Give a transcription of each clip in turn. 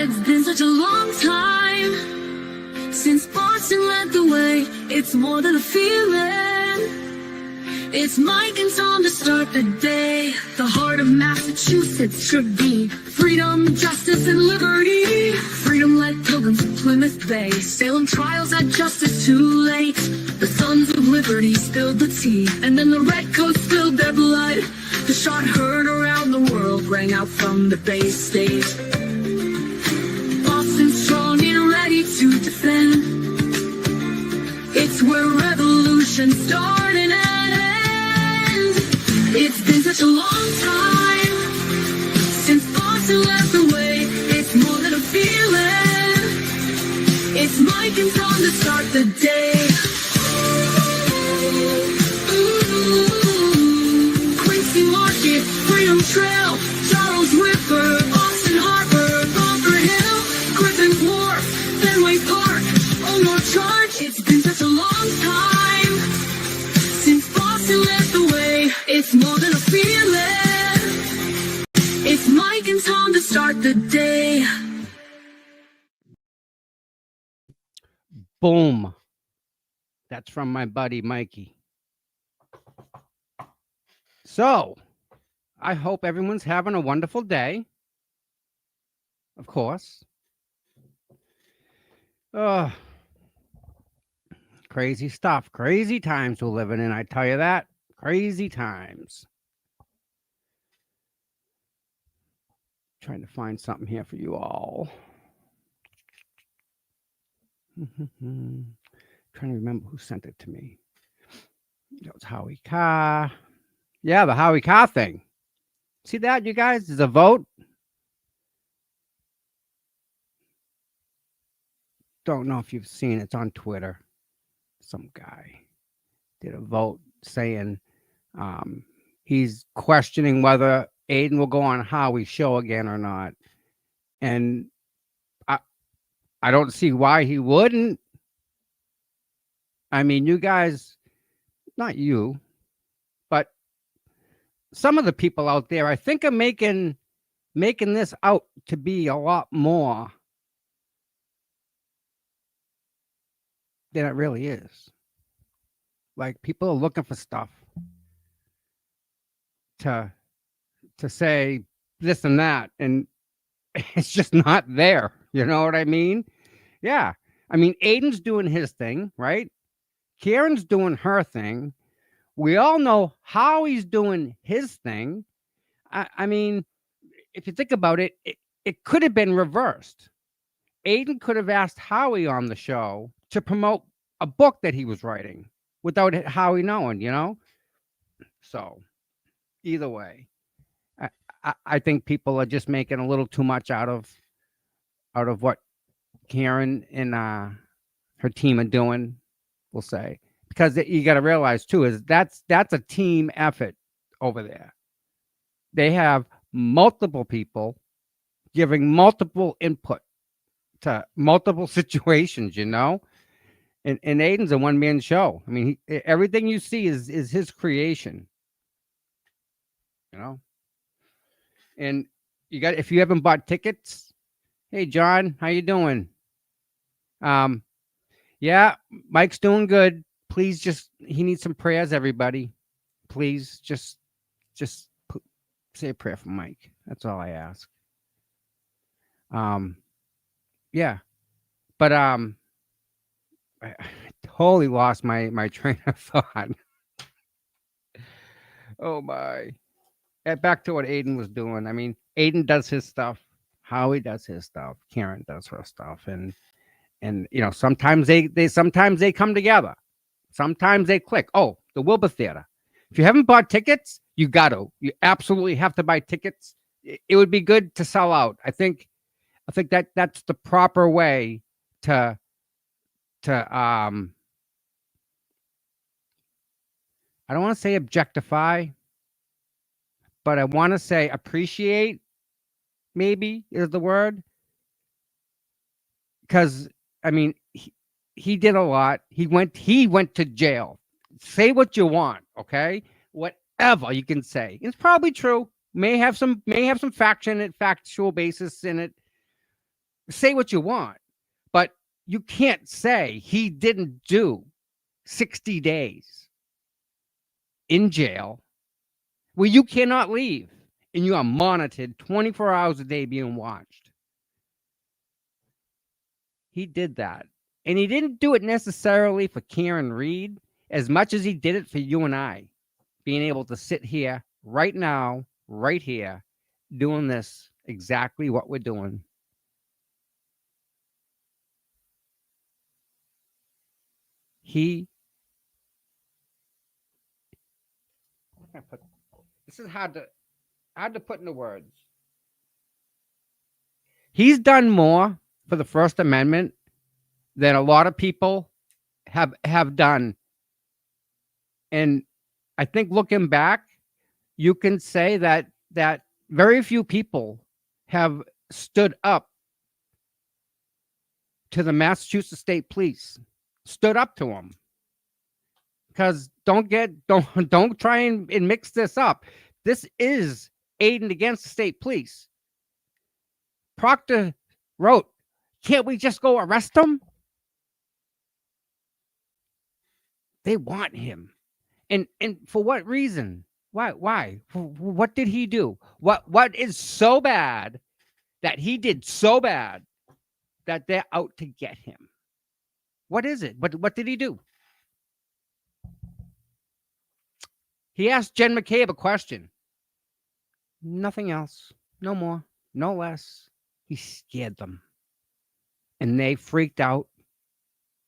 It's been such a long time since Boston led the way. It's more than a feeling. It's Mike and Tom to start the day. The heart of Massachusetts should be freedom, justice, and liberty. Freedom-led pilgrims from Plymouth Bay. Salem trials had justice too late. The sons of liberty spilled the tea, and then the redcoats spilled their blood. The shot heard around the world rang out from the Bay State. Boston's strong and ready to defend. It's where revolution started and ends. It's been such a long time since Boston led the way. It's more than a feeling. It's Mike and Tom to start the day. Quincy Market, Freedom Trail, Charles River, Boston Harbor, Bunker Hill, Griffin's Wharf, Fenway Park, Omar Charge. It's been such a long time since Boston led the way. It's more than a feeling. It's Mike and Tom to start the day. Boom. That's from my buddy Mikey. So, I hope everyone's having a wonderful day. Of course. Crazy stuff. Crazy times we're living in, I tell you that. Crazy times. Trying to find something here for you all. Trying to remember who sent it to me. That was Howie Carr. Yeah, the Howie Carr thing. See that, you guys? There's a vote. Don't know if you've seen it. It's on Twitter. Some guy did a vote saying he's questioning whether Aiden will go on Howie's show again or not. And I don't see why he wouldn't. I mean, you guys, not you, but some of the people out there, I think, are making this out to be a lot more than it really is. Like, people are looking for stuff to say this and that, and it's just not there. You know what I mean? Yeah. I mean, Aiden's doing his thing, right? Karen's doing her thing. We all know Howie's doing his thing. I mean, if you think about it, it could have been reversed. Aiden could have asked Howie on the show to promote a book that he was writing without Howie knowing, you know? So, either way, I think people are just making a little too much out of what Karen and her team are doing, we'll say. Because you got to realize, too, is that's a team effort over there. They have multiple people giving multiple input to multiple situations, you know? And Aiden's a one-man show. I mean, everything you see is his creation, you know? And if you haven't bought tickets, hey, John, how you doing? Yeah, Mike's doing good. Please he needs some prayers, everybody. Please just say a prayer for Mike. That's all I ask. Yeah. But I totally lost my train of thought. Oh my. Back to what Aiden was doing. I mean, Aiden does his stuff. Howie does his stuff. Karen does her stuff. And you know, sometimes they come together. Sometimes they click. Oh, the Wilbur Theater. If you haven't bought tickets, you absolutely have to buy tickets. It would be good to sell out. I think that's the proper way to I don't want to say objectify, but I want to say appreciate, maybe is the word. Because, I mean, he did a lot. He went to jail. Say what you want, okay? Whatever you can say. It's probably true. May have some factual basis in it. say what you want, but you can't say he didn't do 60 days in jail where you cannot leave and you are monitored 24 hours a day being watched. He did that. And he didn't do it necessarily for Karen Reed as much as he did it for you and I, being able to sit here right now, right here, doing this exactly what we're doing. This is hard to put into words. He's done more for the First Amendment than a lot of people have done. And I think looking back, you can say that very few people have stood up to the Massachusetts State Police, stood up to them. Because don't try and mix this up. This is aiding against the state police. Proctor wrote, "Can't we just go arrest him?" They want him. And for what reason? Why? What did he do? What is so bad that he did so bad that they're out to get him? What is it? What did he do? He asked Jen McCabe a question. Nothing else. No more. No less. He scared them. And they freaked out,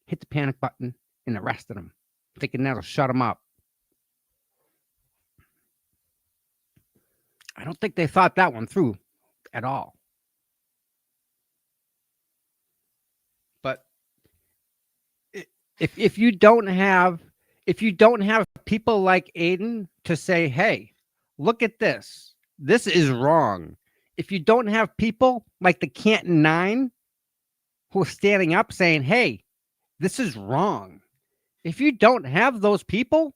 hit the panic button, and arrested him, thinking that'll shut him up. I don't think they thought that one through at all. But if you don't have people like Aiden to say, "Hey, look at this. This is wrong." If you don't have people like the Canton Nine who are standing up saying, "Hey, this is wrong." If you don't have those people,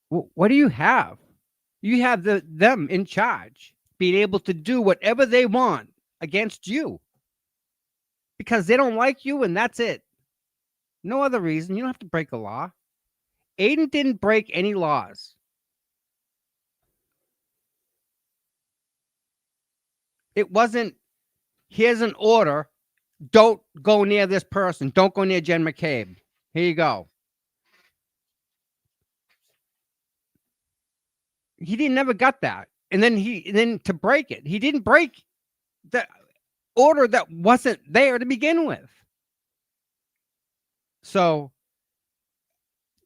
what do you have? You have them in charge, being able to do whatever they want against you because they don't like you, and that's it. No other reason. You don't have to break a law. Aiden didn't break any laws. It wasn't, here's an order, don't go near this person. Don't go near Jen McCabe. Here you go. He never got that. And then to break it, he didn't break the order that wasn't there to begin with. So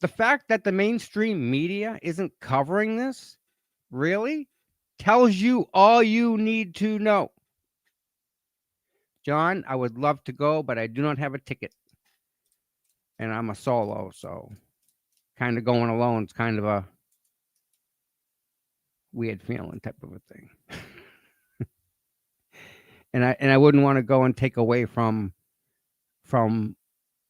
the fact that the mainstream media isn't covering this really tells you all you need to know. John, I would love to go, but I do not have a ticket. And I'm a solo, so kind of going alone is kind of a weird feeling type of a thing. and I wouldn't want to go and take away from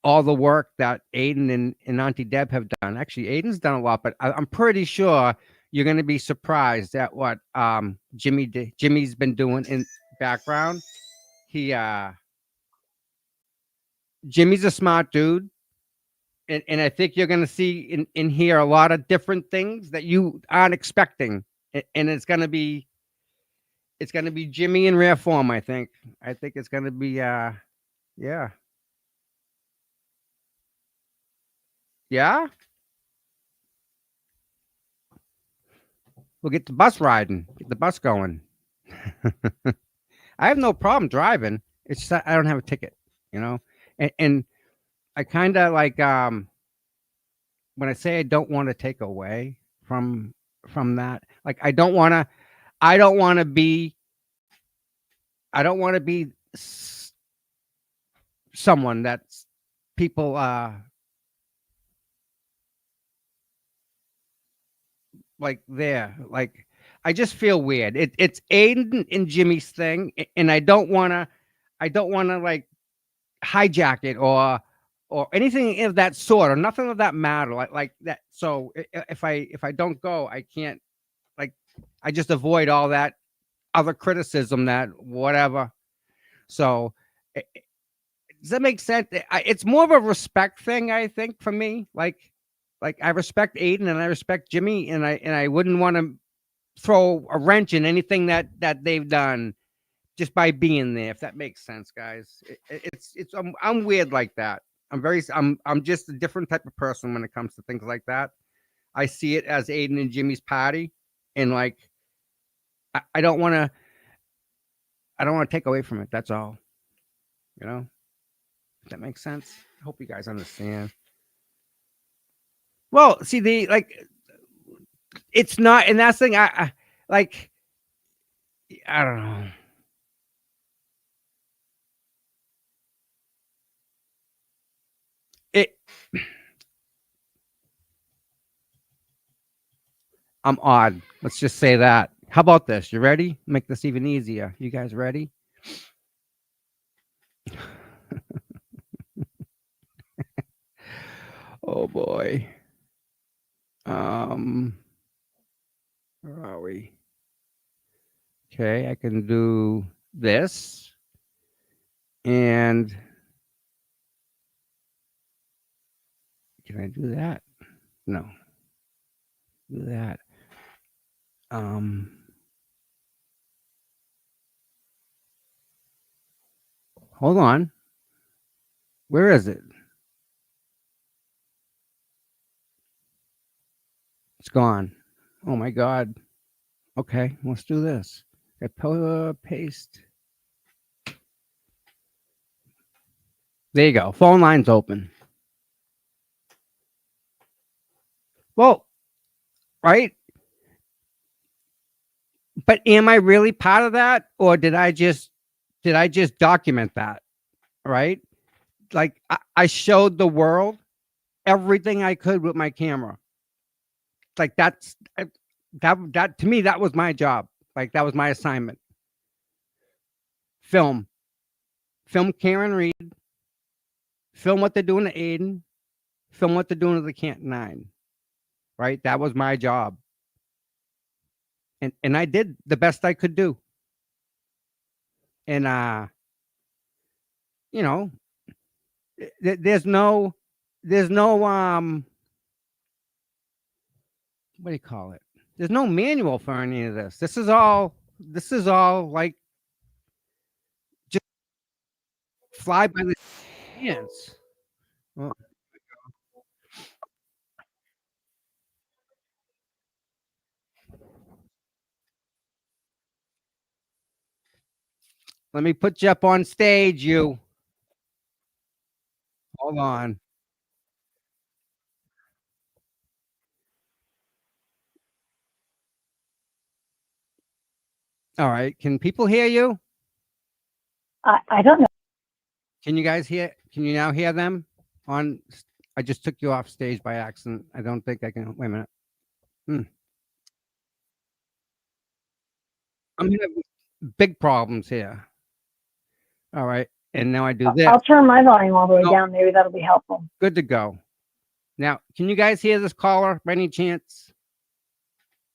all the work that Aiden and Auntie Deb have done. Actually, Aiden's done a lot, but I'm pretty sure you're going to be surprised at what Jimmy's been doing in background. Jimmy's a smart dude, and I think you're going to see in here a lot of different things that you aren't expecting, and it's going to be Jimmy in rare form. I think it's going to be yeah. We'll get the bus riding, get the bus going. I have no problem driving. It's just I don't have a ticket, and I kind of like when I say I don't want to take away from that, like I don't want to be someone that's people like there, like I just feel weird. It's Aiden and Jimmy's thing, and I don't want to like hijack it or anything of that sort, or nothing of that matter, like that. So if I don't go, I can't, like, I just avoid all that other criticism, that whatever, So does that make sense? It's more of a respect thing, I think, for me. Like I respect Aiden and I respect Jimmy, and I wouldn't want to throw a wrench in anything that they've done just by being there. If that makes sense, guys. It's I'm weird like that. I'm just a different type of person when it comes to things like that. I see it as Aiden and Jimmy's party, and like I don't want to. I don't want to take away from it. That's all. You know. If that makes sense. I hope you guys understand. Well, see the like. It's not, and that's the thing. I like. I don't know. It. I'm odd. Let's just say that. How about this? You ready? Make this even easier. You guys ready? Oh boy. Where are we? Okay, I can do this. And can I do that? No. Do that. Hold on. Where is it? It's gone. Oh my God. Okay, let's do this. Paste. There you go. Phone line's open. Well, right? But am I really part of that, or did I just document that? Right? Like I showed the world everything I could with my camera. Like that to me, that was my job. Like that was my assignment. Film Karen Reed, film what they're doing to Aiden, film what they're doing to the Canton 9. Right? That was my job. And I did the best I could do. And you know, there's no what do you call it? There's no manual for any of this. This is all like just fly by the hands. Well, let me put you up on stage, you. Hold on. All right. Can people hear you? I don't know. Can you guys hear? Can you now hear them? I just took you off stage by accident. I don't think I can. Wait a minute. I'm having big problems here. All right. And now I do this. I'll turn my volume all the way Oh. down. Maybe that'll be helpful. Good to go. Now, can you guys hear this caller by any chance?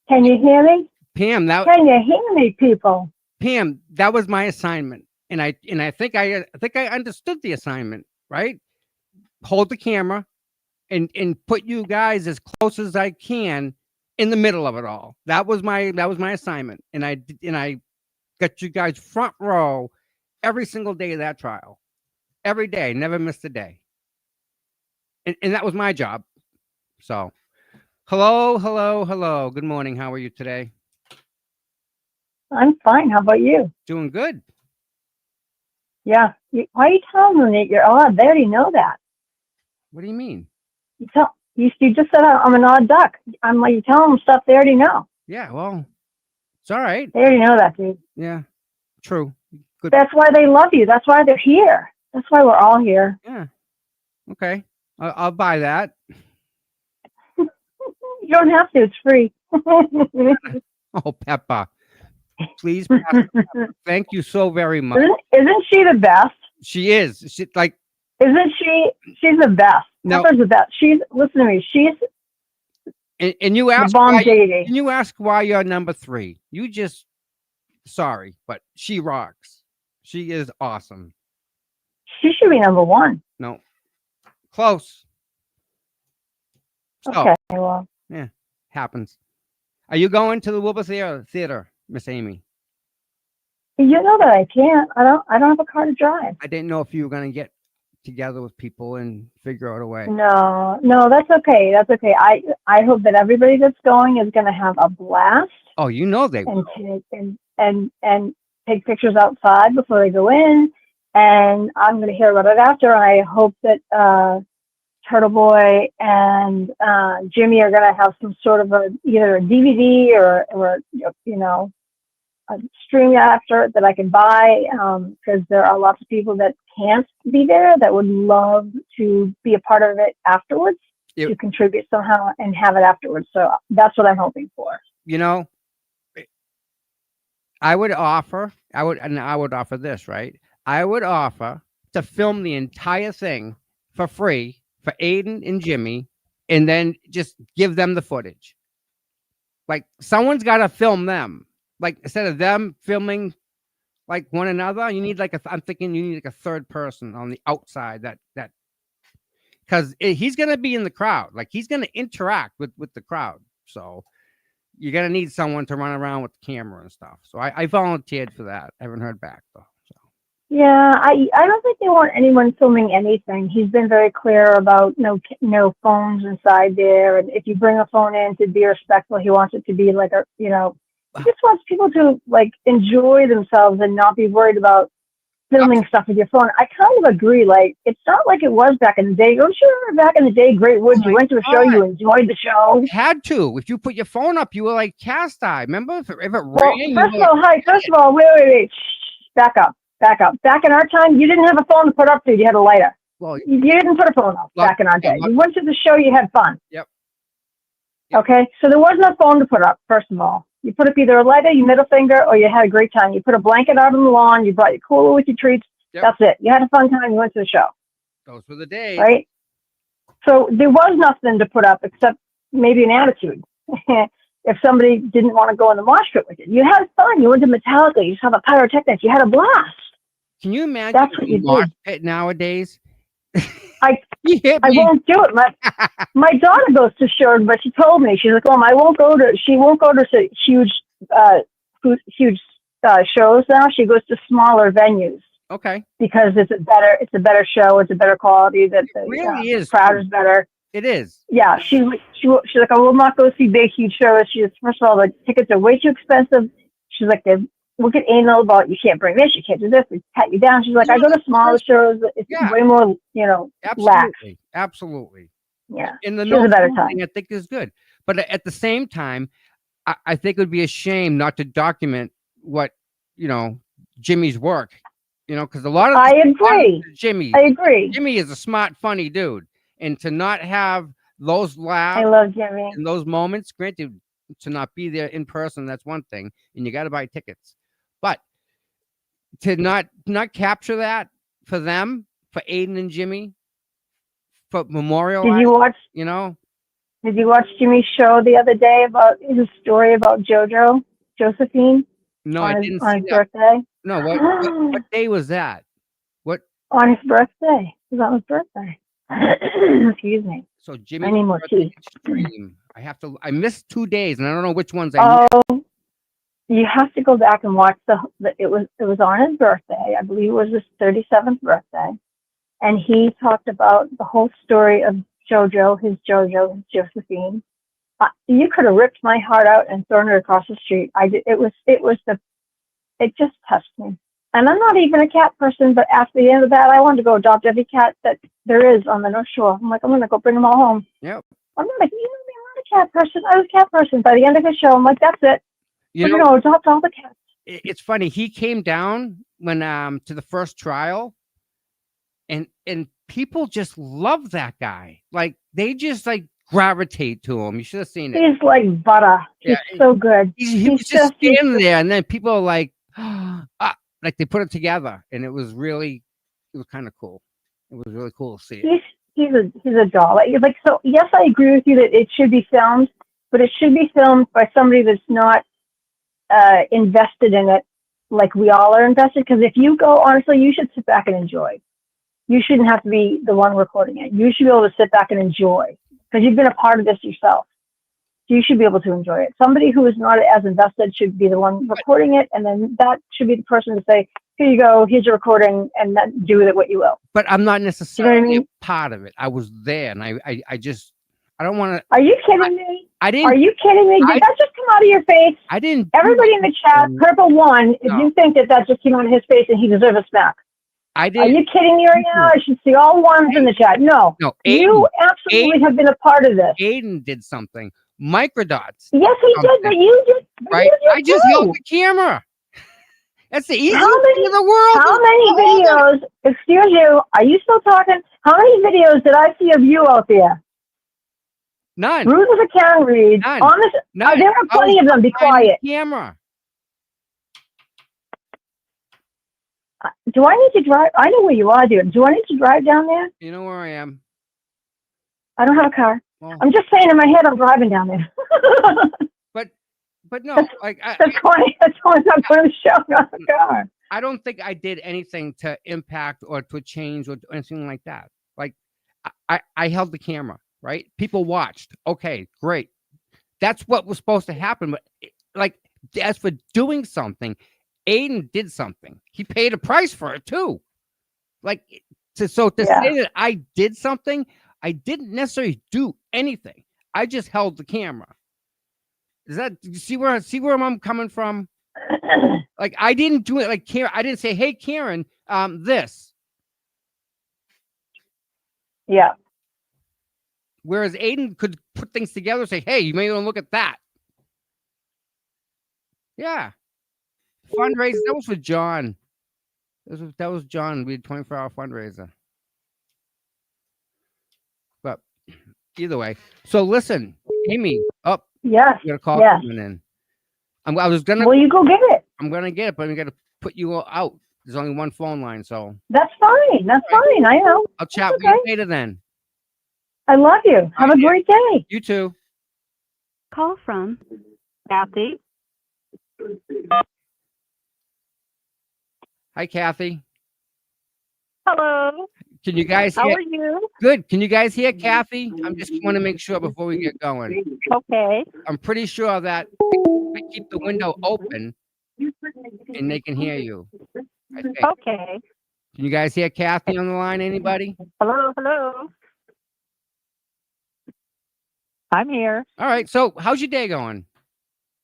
Can you hear me? Pam, Can you hear me, people? Pam, that was my assignment. And I think I understood the assignment, right? Hold the camera and put you guys as close as I can in the middle of it all. That was my assignment. And I got you guys front row every single day of that trial. Every day, never missed a day. And that was my job. So, hello. Good morning. How are you today? I'm fine. How about you? Doing good. Yeah. Why are you telling them that you're odd? They already know that. What do you mean? You just said I'm an odd duck. I'm like, you tell them stuff they already know. Yeah, well, it's all right. They already know that, dude. Yeah, true. Good. That's why they love you. That's why they're here. That's why we're all here. Yeah. Okay. I'll buy that. You don't have to. It's free. Oh, Peppa. Please, Peppa. Thank you so very much. Isn't she the best? She is. She's She's the best. No. Pepper's the best. Listen to me. She's and you ask the bomb why, JD. and you ask why you're number 3. You just sorry, but she rocks. She is awesome. She should be number one. No, close. So, Okay, well, yeah, happens. Are you going to the Wilbur Theater, Miss Amy? you know that I can't. I don't have a car to drive. I didn't know if you were going to get together with people and figure out a way. No, that's okay. That's okay. I hope that everybody that's going is going to have a blast Oh, you know they will. and take pictures outside before they go in. And I'm going to hear about it after. I hope that Turtle Boy and Jimmy are going to have some sort of either a DVD or you know, a stream after that I can buy, because there are lots of people that can't be there that would love to be a part of it afterwards, Yep. to contribute somehow and have it afterwards. So that's what I'm hoping for. You know, I would offer this, right? I would offer to film the entire thing for free for Aiden and Jimmy, and then just give them the footage. Like, someone's got to film them. Like, instead of them filming like one another, you need I'm thinking you need like a third person on the outside that because he's gonna be in the crowd. Like, he's gonna interact with the crowd. So you're gonna need someone to run around with the camera and stuff. So I volunteered for that. I haven't heard back though. So Yeah, I don't think they want anyone filming anything. He's been very clear about no phones inside there, and if you bring a phone in, to be respectful. He wants it to be like he just wants people to like enjoy themselves and not be worried about filming stuff with your phone. I kind of agree. Like, it's not like it was back in the day. Don't you remember back in the day, Great Woods, you went to a show, you enjoyed the show? you had to. If you put your phone up, you were like cast eye. Remember if it Well, rained? first of all, wait. Shh, back up. Back in our time, you didn't have a phone to put up to. You had a lighter. Well, You didn't put a phone up back in our day. You went to the show, you had fun. Yep. Okay, so there was no phone to put up, first of all. You put up either a lighter, your middle finger, or you had a great time. You put a blanket out on the lawn, you brought your cooler with your treats. Yep. That's it. You had a fun time, you went to the show. Those were the days. Right? So there was nothing to put up except maybe an attitude. If somebody didn't want to go in the mosh pit with you. You had fun. You went to Metallica. You saw the pyrotechnics. You had a blast. Can you imagine That's what you mosh did. pit nowadays? I I won't do it. My daughter goes to shows, but she told me, she's like, "Oh, she won't go to huge shows now. She goes to smaller venues." Okay. Because it's a better show. It's a better quality. That the really is. Crowd is better. It is. Yeah, she's like, I will not go see big, huge shows. First of all, the tickets are way too expensive. She's like, they look at anal about you can't bring this, you can't do this, they pat you down. She's like, I go to smaller shows. It's way more, lax. Absolutely. Yeah. And the she has a better time. thing I think is good, but at the same time, I think it would be a shame not to document what Jimmy's work. Because a lot of I agree. I agree. Jimmy is a smart, funny dude. And to not have those laughs, I love Jimmy. in those moments, granted, to not be there in person, that's one thing, and you got to buy tickets. But to not capture that for them, for Aiden and Jimmy, for Memorial. Did you watch? Did you watch Jimmy's show the other day about his story about Josephine? No, I didn't see on his that. birthday. No, what day was that? What? On his birthday. It was on his birthday. Excuse me. So Jimmy, I need more tea. I missed 2 days, and I don't know which ones You have to go back and watch it was on his birthday. I believe it was his 37th birthday, and he talked about the whole story of his Josephine. You could have ripped my heart out and thrown it across the street. It just touched me. And I'm not even a cat person, but after the end of that, I wanted to go adopt every cat that there is on the North Shore. I'm like, I'm going to go bring them all home. Yep. I'm not a cat person. I was a cat person. By the end of the show, I'm like, that's it. Adopt all the cats. It's funny. He came down when to the first trial, and people just love that guy. Like, they just gravitate to him. You should have seen it. He's like butter. He's so good. He was just standing there, and then people are like, like they put it together, and it was kind of cool. It was really cool to see it. He's a doll. So yes, I agree with you that it should be filmed, but it should be filmed by somebody that's not invested in it like we all are invested. Because if you go, honestly, you should sit back and enjoy. You shouldn't have to be the one recording it. You should be able to sit back and enjoy because you've been a part of this yourself. So you should be able to enjoy it. Somebody who is not as invested should be the one recording it, and then that should be the person to say, "Here you go. Here's your recording, and then do with it what you will." But I'm not You know necessarily what I mean? a part of it. I was there, and I just I don't want to. Are you kidding me? I Are didn't. you kidding me? Did that just come out of your face? I didn't. Everybody in the chat, Purple One, if No. you think that just came out of his face and he deserves a smack. I Are didn't. you kidding me right now? I should see all ones in the chat. No. No, You absolutely have been a part of this. Aiden did something. Microdots. Yes, he did, but you just Right. I just held too. the camera. That's the easiest How thing in the world. How many videos, excuse you, are you still talking? How many videos did I see of you out there? None. Rude as a can read. None. Honest, None. there are plenty of them. Be quiet. Camera. Do I need to drive? I know where you are, dude. Do I need to drive down there? You know where I am. I don't have a car. Well, I'm just saying in my head I'm driving down there. but no, like that's funny. That's why I'm not going to show not the car. I don't think I did anything to impact or to change or anything like that. Like I held the camera, right? People watched. Okay, great. That's what was supposed to happen. But like as for doing something, Aiden did something. He paid a price for it too. Like to say that I did something, I didn't necessarily do anything. I just held the camera. Is that you see where I'm coming from? Like I didn't do it like Karen. I didn't say, "Hey Karen, this." Yeah. Whereas Aiden could put things together and say, "Hey, you may want to look at that." Yeah. Fundraiser. That was for John. That was John. We had 24-hour fundraiser. But either way. So listen, Amy, up. Yes. You got a call coming in. I was gonna. Well, you go get it. I'm gonna get it, but I'm gonna put you out. There's only one phone line, so. That's fine. That's fine. I know. I'll chat with you later then. I love you. Have a great day. You too. Call from Kathy. Hi, Kathy. Hello. Can you guys hear? How are you? Good. Can you guys hear Kathy? I'm just want to make sure before we get going. Okay. I'm pretty sure that I keep the window open and they can hear you. I think. Okay. Can you guys hear Kathy on the line? Anybody? Hello. Hello. I'm here. All right. So how's your day going?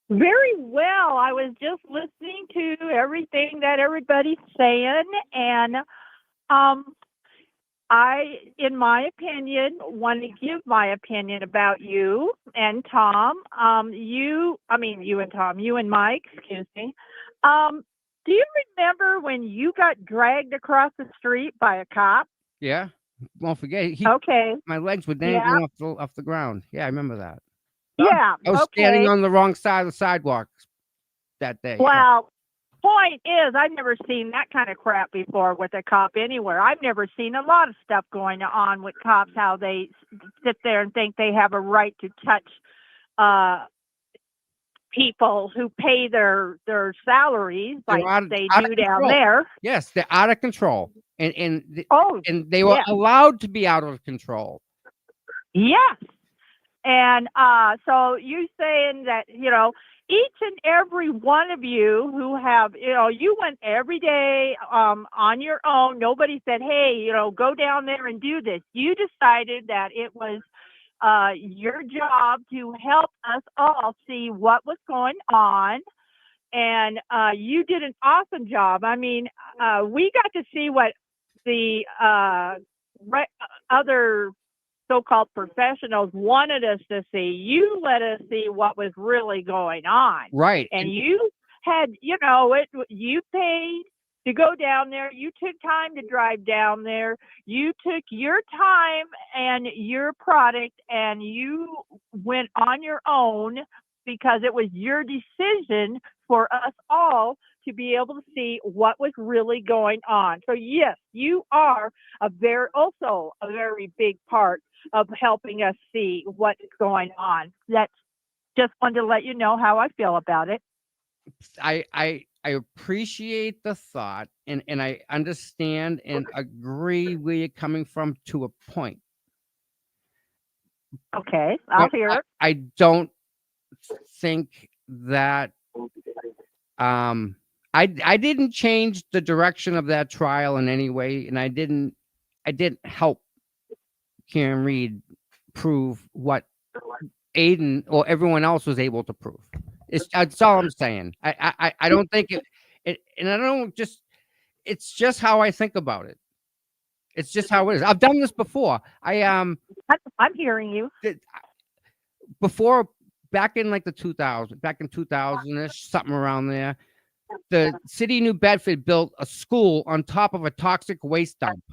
Very well. I was just listening to everything that everybody's saying, and I, in my opinion, want to give my opinion about you and Tom. You and Mike, excuse me. Do you remember when you got dragged across the street by a cop? Yeah. Won't forget. Okay. My legs were dangling off the ground. Yeah, I remember that. Yeah. I was standing on the wrong side of the sidewalk that day. Well, point is, I've never seen that kind of crap before with a cop anywhere. I've never seen a lot of stuff going on with cops, how they sit there and think they have a right to touch people who pay their salaries like they do down there. Yes, they're out of control. And they were yes. allowed to be out of control. Yes. And so you're saying that, each and every one of you who have, you went every day on your own. Nobody said, hey, go down there and do this. You decided that it was your job to help us all see what was going on. And you did an awesome job. I mean, we got to see what the other so-called professionals wanted us to see. You let us see what was really going on. Right. And you had, you paid to go down there. You took time to drive down there. You took your time and your product and you went on your own because it was your decision for us all to be able to see what was really going on. So yes, you are also a very big part of helping us see what's going on. That's just wanted to let you know how I feel about it. I appreciate the thought, and I understand and agree where you're coming from to a point. Okay, I'll But hear it. I don't think that I didn't change the direction of that trial in any way, and I didn't help Karen Reed prove what Aiden or everyone else was able to prove. That's all I'm saying. I don't think it, and I don't just. It's just how I think about it. It's just how it is. I've done this before. I'm hearing you. Before, back in like the 2000-ish, something around there, the city of New Bedford built a school on top of a toxic waste dump.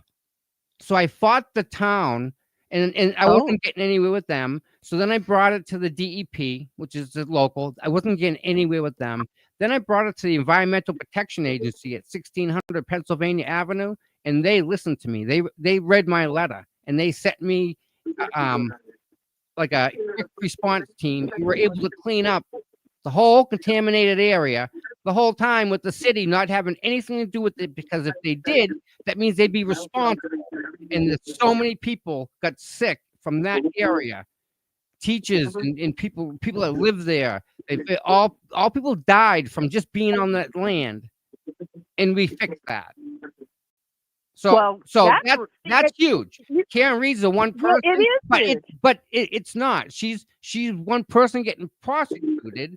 So I fought the town, and I wasn't getting anywhere with them. So then I brought it to the DEP, which is the local. I wasn't getting anywhere with them. Then I brought it to the Environmental Protection Agency at 1600 Pennsylvania Avenue, and they listened to me. They read my letter, and they sent me like a quick response team, and were able to clean up the whole contaminated area the whole time, with the city not having anything to do with it, because if they did, that means they'd be responsible. And so many people got sick from that area, teachers and people that live there. All people died from just being on that land, and we fixed that. So that's huge. Karen Reed's the one person, it is but it's not. She's one person getting prosecuted,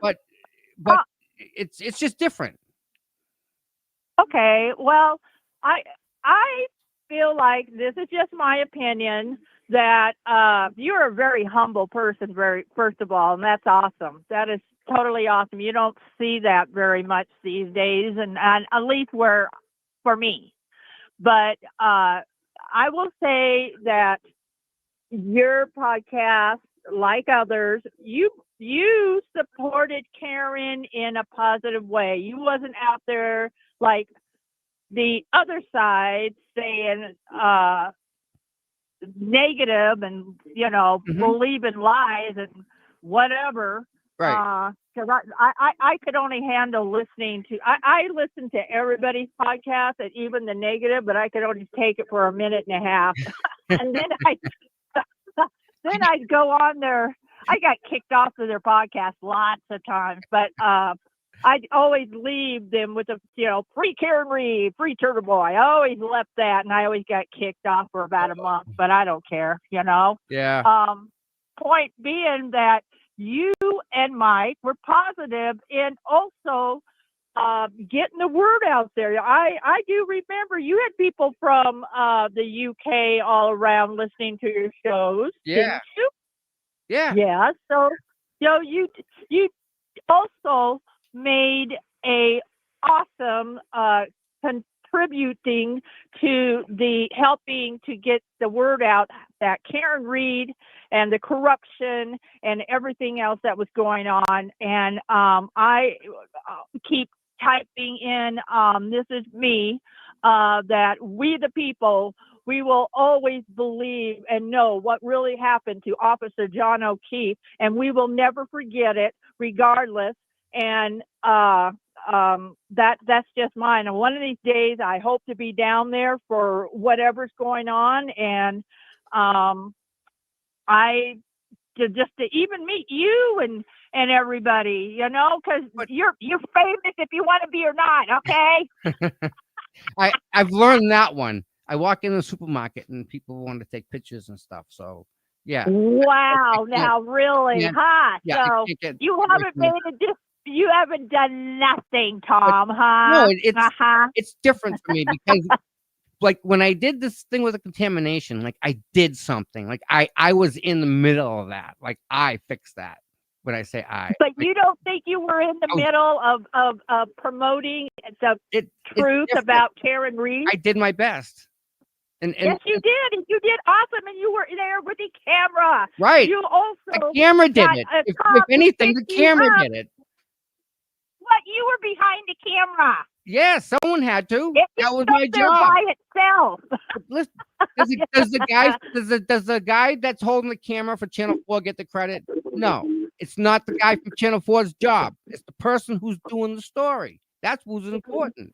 but it's just different. Okay, well, I feel like this is just my opinion, that you're a very humble person, first of all, and that's awesome. That is totally awesome. You don't see that very much these days, and at least for me. But I will say that your podcast, like others, you supported Karen in a positive way. You wasn't out there like the other side saying negative and believing lies and whatever. Right. Because I could only handle listening to. I listen to everybody's podcast, and even the negative, but I could only take it for a minute and a half, and then I'd go on there. I got kicked off of their podcast lots of times, but I'd always leave them with a free Karen Reed, free Turtle Boy. I always left that, and I always got kicked off for about a month, but I don't care, Yeah. Point being that you and Mike were positive in also getting the word out there. I do remember you had people from the UK all around listening to your shows. Yeah. Didn't you? Yeah. So you also made a awesome contributing to the helping to get the word out that Karen Reed and the corruption and everything else that was going on. And I keep typing in, this is me, that we the people, we will always believe and know what really happened to Officer John O'Keefe, and we will never forget it, regardless. And that's just mine. And one of these days, I hope to be down there for whatever's going on, and I just to even meet you and everybody, because you're famous if you want to be or not. Okay. I've learned that one. I walk in the supermarket and people want to take pictures and stuff. So yeah. Wow. Now really, huh? Yeah, So you haven't made you haven't done nothing, Tom, huh? No, it's different for me because like when I did this thing with the contamination, like I did something. Like I was in the middle of that. Like I fixed that. When I say but you don't think you were in the middle of promoting the truth about Karen Reed? I did my best. And yes, you did. And you did awesome. And you were there with the camera. Right. You also the camera did it. If anything, the camera did it. What? You were behind the camera. Yeah, someone had to. That was my job. By itself. Listen, does the guy that's holding the camera for Channel 4 get the credit? No. It's not the guy from Channel 4's job. It's the person who's doing the story. That's who's important.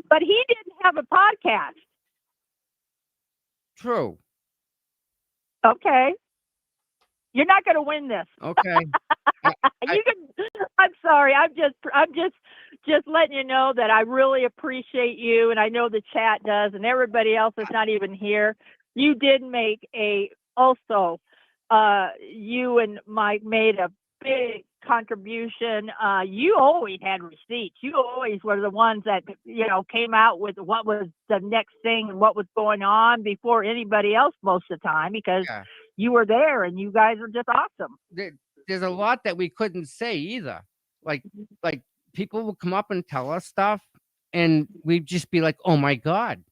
But he didn't have a podcast. True. Okay. You're not going to win this. Okay. You can. I'm sorry. I'm just letting you know that I really appreciate you, and I know the chat does, and everybody else is not even here. You did make also. You and Mike made a big contribution. You always had receipts. You always were the ones that came out with what was the next thing and what was going on before anybody else most of the time, because you were there and you guys were just awesome. There's a lot that we couldn't say either. Like people will come up and tell us stuff, and we'd just be like, "Oh my God,"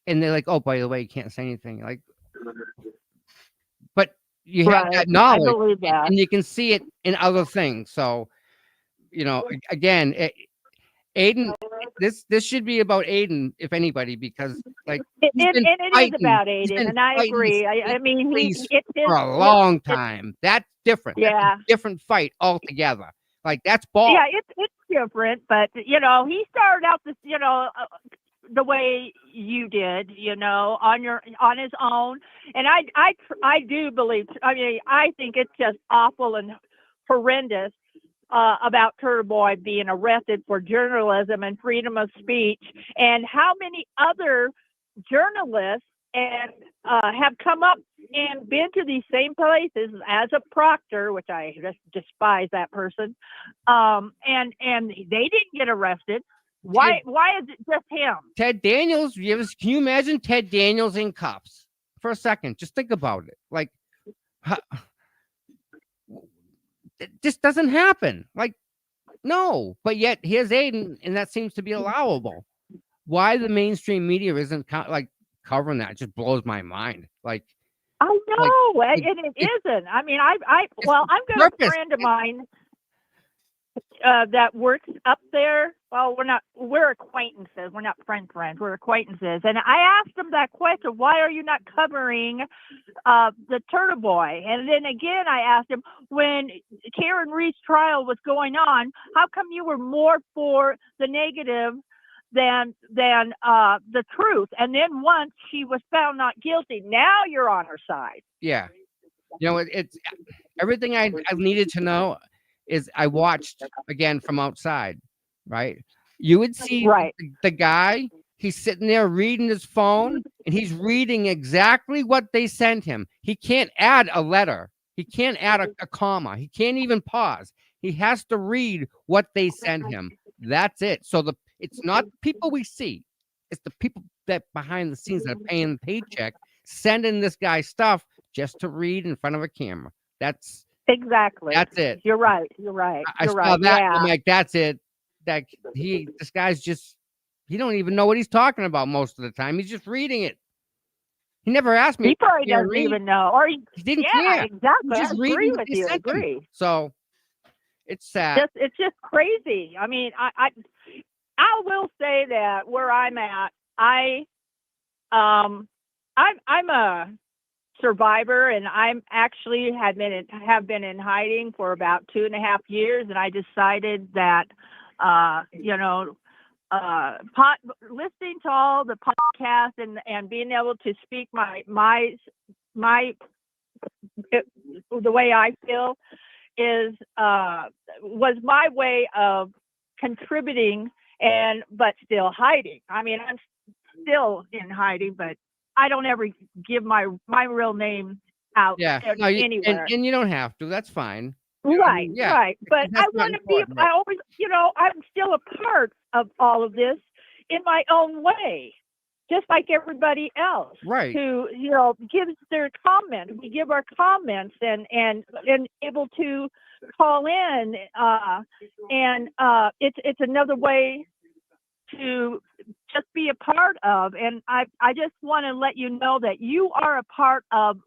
and they're like, "Oh, by the way, you can't say anything." Like, but you have that knowledge, I believe that. and you can see it in other things. So, again, Aiden, this should be about Aiden, if anybody, because it is about Aiden, and I agree. I mean, it's for a long time. That's different. Yeah, that's a different fight altogether. Like, that's ball. Yeah, it's different, but he started out this, the way you did, on his own, and I do believe. I mean, I think it's just awful and horrendous about Turtle Boy being arrested for journalism and freedom of speech, and how many other journalists and have come up and been to these same places as a proctor, which I just despise that person, and they didn't get arrested. Why is it just him? Ted Daniels, can you imagine Ted Daniels in cuffs for a second? Just think about it. Like, this doesn't happen. Like, no, but yet here's Aiden, and that seems to be allowable. Why the mainstream media isn't covering that just blows my mind. Like, I know, and it isn't. I mean, I've got a friend of mine that works up there. Well, we're acquaintances. We're not friends. We're acquaintances. And I asked him that question, why are you not covering the Turtle Boy? And then again, I asked him, when Karen Reed's trial was going on, how come you were more for the negative than the truth? And then once she was found not guilty, now you're on her side. Yeah. It's everything I needed to know is I watched again from outside, right? You would see the guy, he's sitting there reading his phone, and he's reading exactly what they sent him. He can't add a letter. He can't add a comma. He can't even pause. He has to read what they send him. That's it. So it's not the people we see. It's the people that behind the scenes that are paying the paycheck, sending this guy stuff just to read in front of a camera. That's it. You're right. I saw that. Yeah. I'm like, that's it. That this guy's just, he don't even know what he's talking about most of the time. He's just reading it. He never asked me. He probably doesn't even know, or he didn't care. Exactly. Just I agree with you. Agree. So it's sad. It's just crazy. I mean, I will say that where I'm at, I'm a survivor, and I'm actually have been in hiding for about 2.5 years, and I decided that listening to all the podcasts and being able to speak my the way I feel was my way of contributing, but still hiding. I mean, I'm still in hiding, but I don't ever give my real name out anywhere. And you don't have to. That's fine. Right, right. But I want to be, I always, I'm still a part of all of this in my own way, just like everybody else. Right. Who, gives their comments. We give our comments and able to call in. And it's another way to just be a part of. And I just want to let you know that you are a part of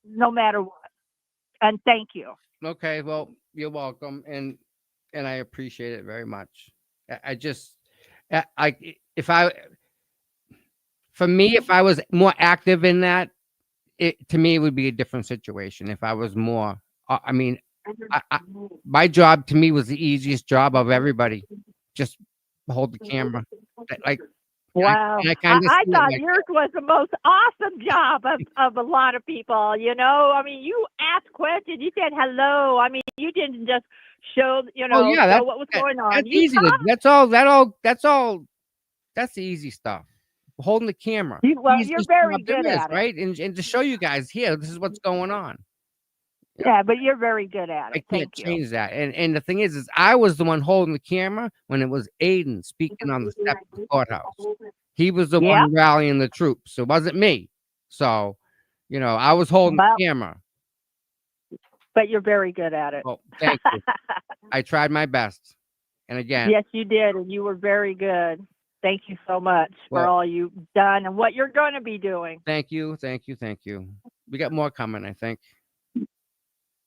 no matter what. And thank you. Okay, well, you're welcome, and I appreciate it very much. If I was more active in that, to me it would be a different situation. If I was more, I mean, my job to me was the easiest job of everybody. Just hold the camera. Like, Wow. I kind of I see it thought like yours was the most awesome job of a lot of people, you know? I mean, you asked questions, you said hello. I mean, you didn't just show, oh yeah, show what was going on. that's You easy. talked. That's the easy stuff. Holding the camera. Well, you're Easiest very job there good is, at it. right? And to show you guys here, this is what's going on. Yeah, but you're very good at I it. can't Thank you. change that. And the thing is I was the one holding the camera when it was Aiden speaking on the step of the courthouse. He was the Yeah. one rallying the troops. It wasn't me. So, I was holding Well, the camera. but you're very good at it. Well, thank you. I tried my best. And again, Yes, you did, and you were very good. Thank you so much for Well- all you've done and what you're going to be doing. thank you. We got more coming, I think.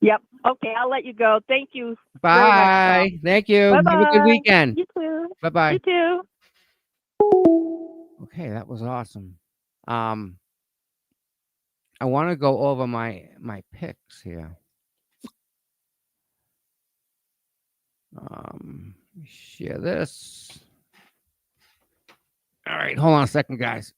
Yep. Okay, I'll let you go. Thank you very much, Bye. Tom. Thank you. Have a good Bye-bye. weekend. You too. Bye-bye. You too. Okay, that was awesome. I want to go over my picks here. Share this. All right, hold on a second, guys.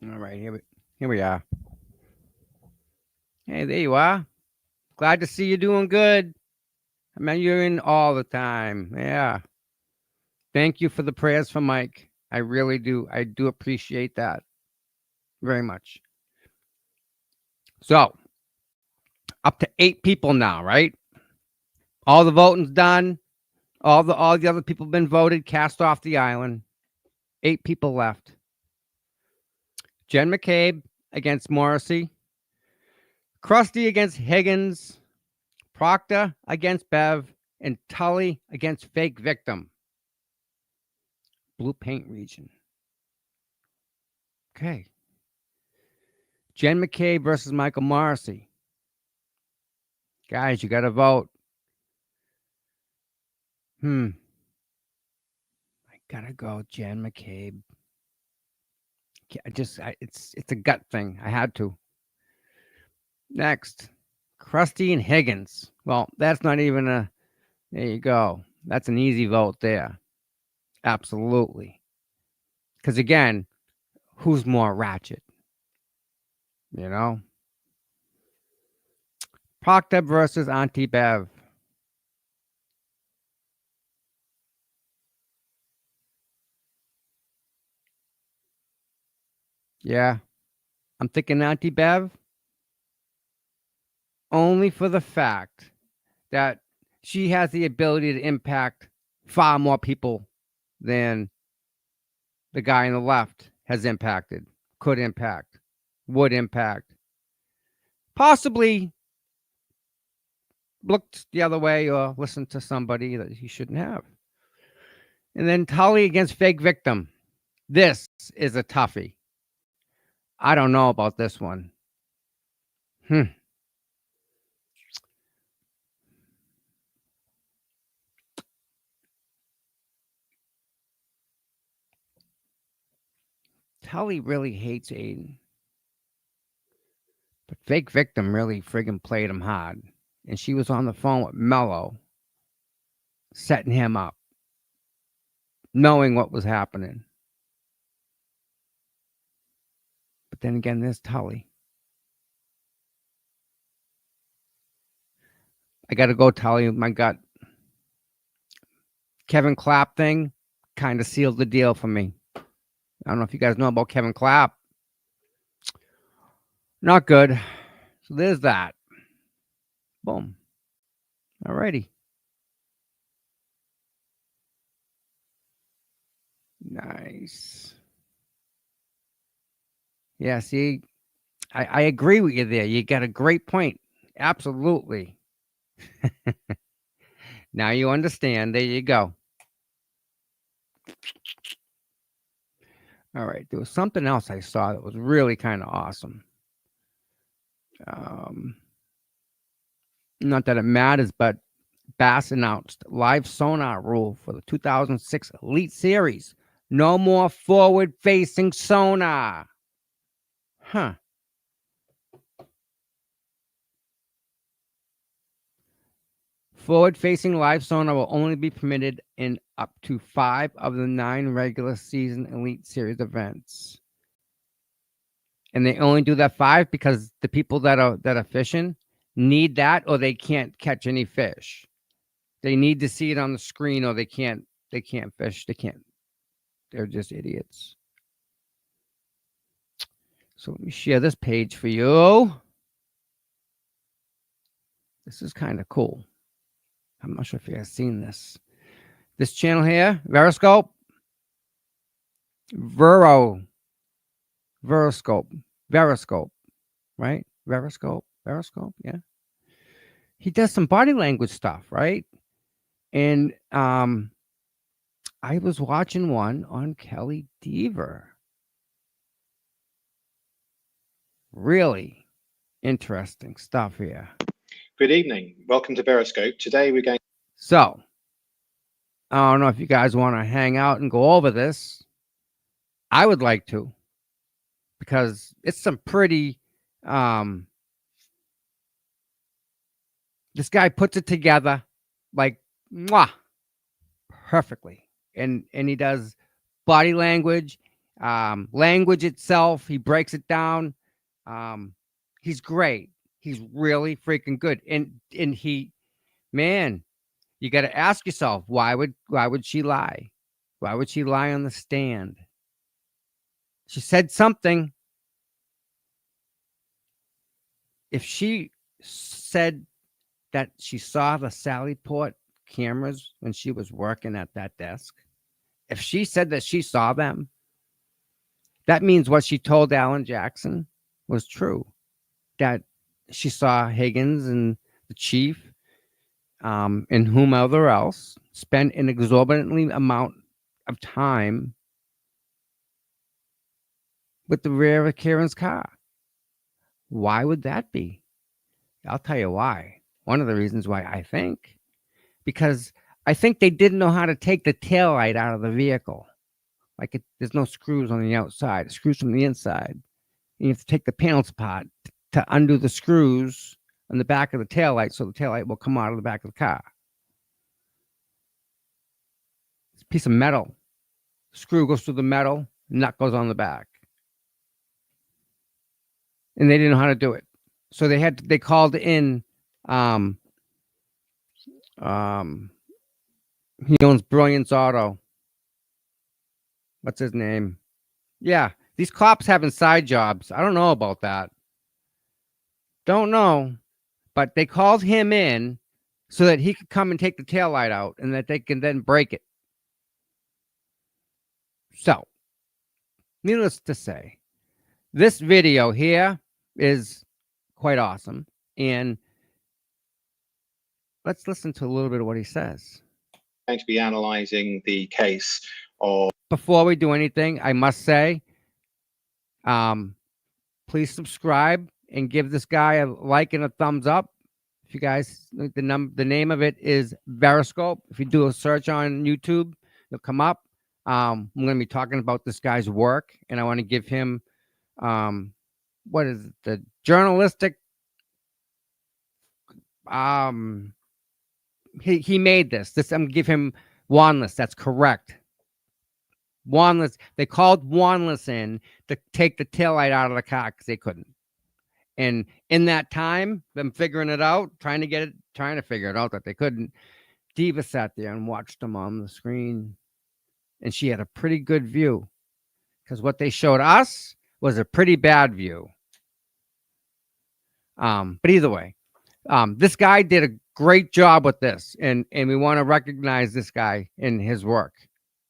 All right, here we are. Hey, there you are. Glad to see you doing good. I mean, you're in all the time. Yeah. Thank you for the prayers for Mike. I really do. I do appreciate that very much. So, up to 8 people now, right? All the voting's done. All the other people have been voted, cast off the island. 8 people left. Jen McCabe against Morrissey. Krusty against Higgins. Proctor against Bev. And Tully against Fake Victim. Blue paint region. Okay. Jen McCabe versus Michael Morrissey. Guys, you got to vote. I gotta go, Jen McCabe. It's a gut thing. I had to. Next, Krusty and Higgins. Well, that's not even a. There you go. That's an easy vote there. Absolutely. Because again, who's more Ratchet? Proctor versus Auntie Bev. Yeah, I'm thinking Auntie Bev only for the fact that she has the ability to impact far more people than the guy on the left has impacted, could impact, would impact. Possibly looked the other way or listened to somebody that he shouldn't have. And then Tully against Fake Victim. This is a toughie. I don't know about this one. Tully really hates Aiden. But Fake Victim really friggin' played him hard. And she was on the phone with Mello, setting him up, knowing what was happening. But then again, there's Tully. I got to go Tully with my gut. Kevin Clapp thing kind of sealed the deal for me. I don't know if you guys know about Kevin Clapp. Not good. So there's that. Boom. Alrighty. Nice. Yeah, see, I agree with you there. You got a great point. Absolutely. Now you understand. There you go. All right. There was something else I saw that was really kind of awesome. Not that it matters, but Bass announced live sonar rule for the 2006 Elite Series. No more forward-facing sonar. Huh. Forward-facing live sonar will only be permitted in up to 5 of the 9 regular season Elite Series events. And they only do that 5 because the people that are fishing need that, or they can't catch any fish. They need to see it on the screen, or they can't fish. They're just idiots. So let me share this page for you. This is kind of cool. I'm not sure if you guys seen this. This channel here, Veroscope. Veroscope, right? Veroscope, yeah. He does some body language stuff, right? And I was watching one on Kelly Deaver. Really interesting stuff here. Good evening. Welcome to Veroscope. Today we're going. So, I don't know if you guys want to hang out and go over this. I would like to, because it's some pretty. This guy puts it together like perfectly, and he does body language, language itself. He breaks it down. He's great. He's really freaking good. And he, man, you got to ask yourself, why would she lie? Why would she lie on the stand? She said something. If she said that she saw the Sallyport cameras when she was working at that desk, if she said that she saw them, that means what she told Alan Jackson was true. That she saw Higgins and the chief, and whomever else, spend an exorbitantly amount of time with the rear of Karen's car. Why would that be? I'll tell you why. One of the reasons why, I think, because I think they didn't know how to take the taillight out of the vehicle. Like there's no screws on the outside, it screws from the inside. And you have to take the panels apart to undo the screws on the back of the taillight, so the taillight will come out of the back of the car. It's a piece of metal. Screw goes through the metal, nut goes on the back. And they didn't know how to do it. So they called in, he owns Brilliance Auto. What's his name? Yeah, these cops having side jobs. I don't know about that. Don't know. But they called him in so that he could come and take the taillight out and that they can then break it. So, needless to say, this video here is quite awesome. And let's listen to a little bit of what he says. Going to be analysing the case of. Before we do anything, I must say, please subscribe and give this guy a like and a thumbs up. If you guys, the name of it is Veroscope. If you do a search on YouTube, it'll come up. I'm going to be talking about this guy's work, and I want to give him, what is it, the journalistic. He made this. I'm going to give him Wanless. That's correct. Wanless. They called Wanless in to take the taillight out of the car because they couldn't. And in that time, them figuring it out, trying to figure it out that they couldn't, Diva sat there and watched them on the screen. And she had a pretty good view, because what they showed us was a pretty bad view. But either way, this guy did a great job with this, and we want to recognize this guy in his work.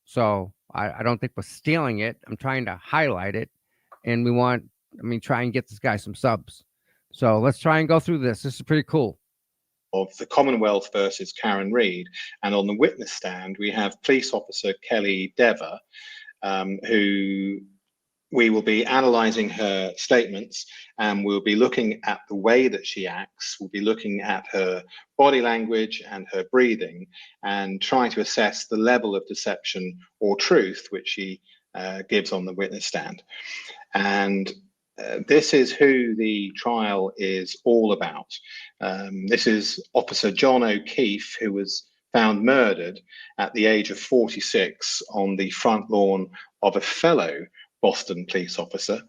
So I don't think we're stealing it. I'm trying to highlight it, and try and get this guy some subs. So let's try and go through this. This is pretty cool. of the Commonwealth versus Karen Reid. And on the witness stand, we have police officer Kelly Dever, who we will be analysing her statements, and we'll be looking at the way that she acts. We'll be looking at her body language and her breathing and trying to assess the level of deception or truth which she gives on the witness stand. And this is who the trial is all about. This is Officer John O'Keefe, who was found murdered at the age of 46 on the front lawn of a fellow Boston police officer.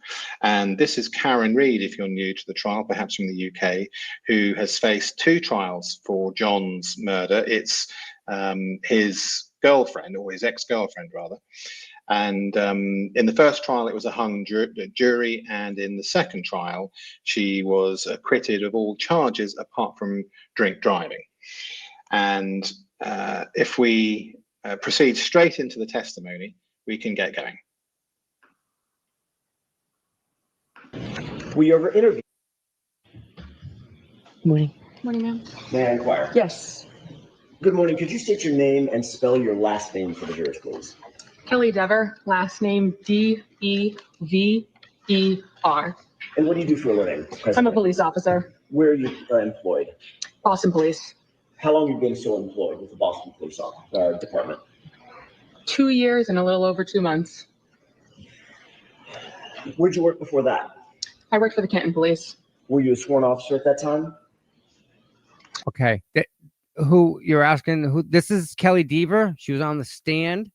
And this is Karen Reid, if you're new to the trial, perhaps from the UK, who has faced 2 trials for John's murder. It's his girlfriend, or his ex-girlfriend rather. And in the first trial, it was a hung jury, and in the second trial, she was acquitted of all charges apart from drink driving. And if we proceed straight into the testimony, we can get going. Were you ever interviewed? Morning. Morning, ma'am. May I inquire? Yes. Good morning. Could you state your name and spell your last name for the jurors, please? Kelly Dever, last name Dever. And what do you do for a living? Presently? I'm a police officer, Where are you employed? Boston Police. How long have you been so employed with the Boston Police Department? 2 years and a little over 2 months. Where'd you work before that? I worked for the Canton Police. Were you a sworn officer at that time? Okay. Who you're asking? Who this is? Kelly Dever. She was on the stand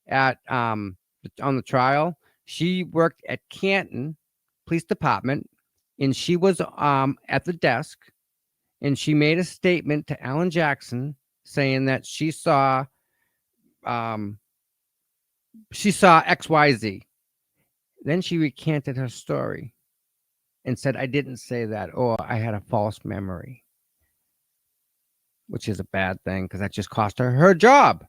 at on the trial. She worked at Canton Police Department, and she was at the desk, and she made a statement to Alan Jackson saying that she saw XYZ. Then she recanted her story and said, I didn't say that, or I had a false memory, which is a bad thing because that just cost her job.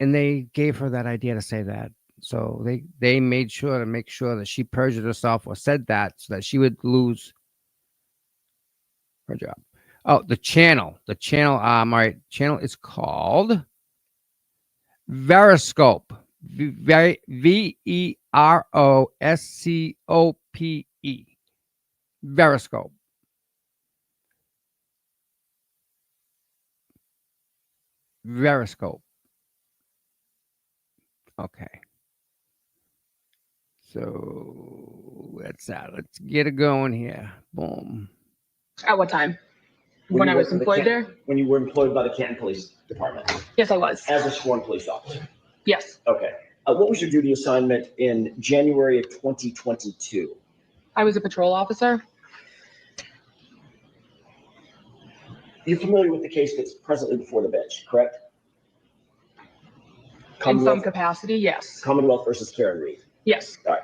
And they gave her that idea to say that. So they made sure to make sure that she perjured herself or said that so that she would lose her job. Oh, the channel. All right, channel is called Veroscope. Veroscope. Veroscope. Veroscope. Okay. So let's get it going here. Boom. At what time? When I was employed there? When you were employed by the Canton Police Department Yes, I was. as a sworn police officer. Yes. Okay. What was your duty assignment in January of 2022? I was a patrol officer. You're familiar with the case that's presently before the bench, correct? In some capacity, yes. Commonwealth versus Karen Reid. Yes. All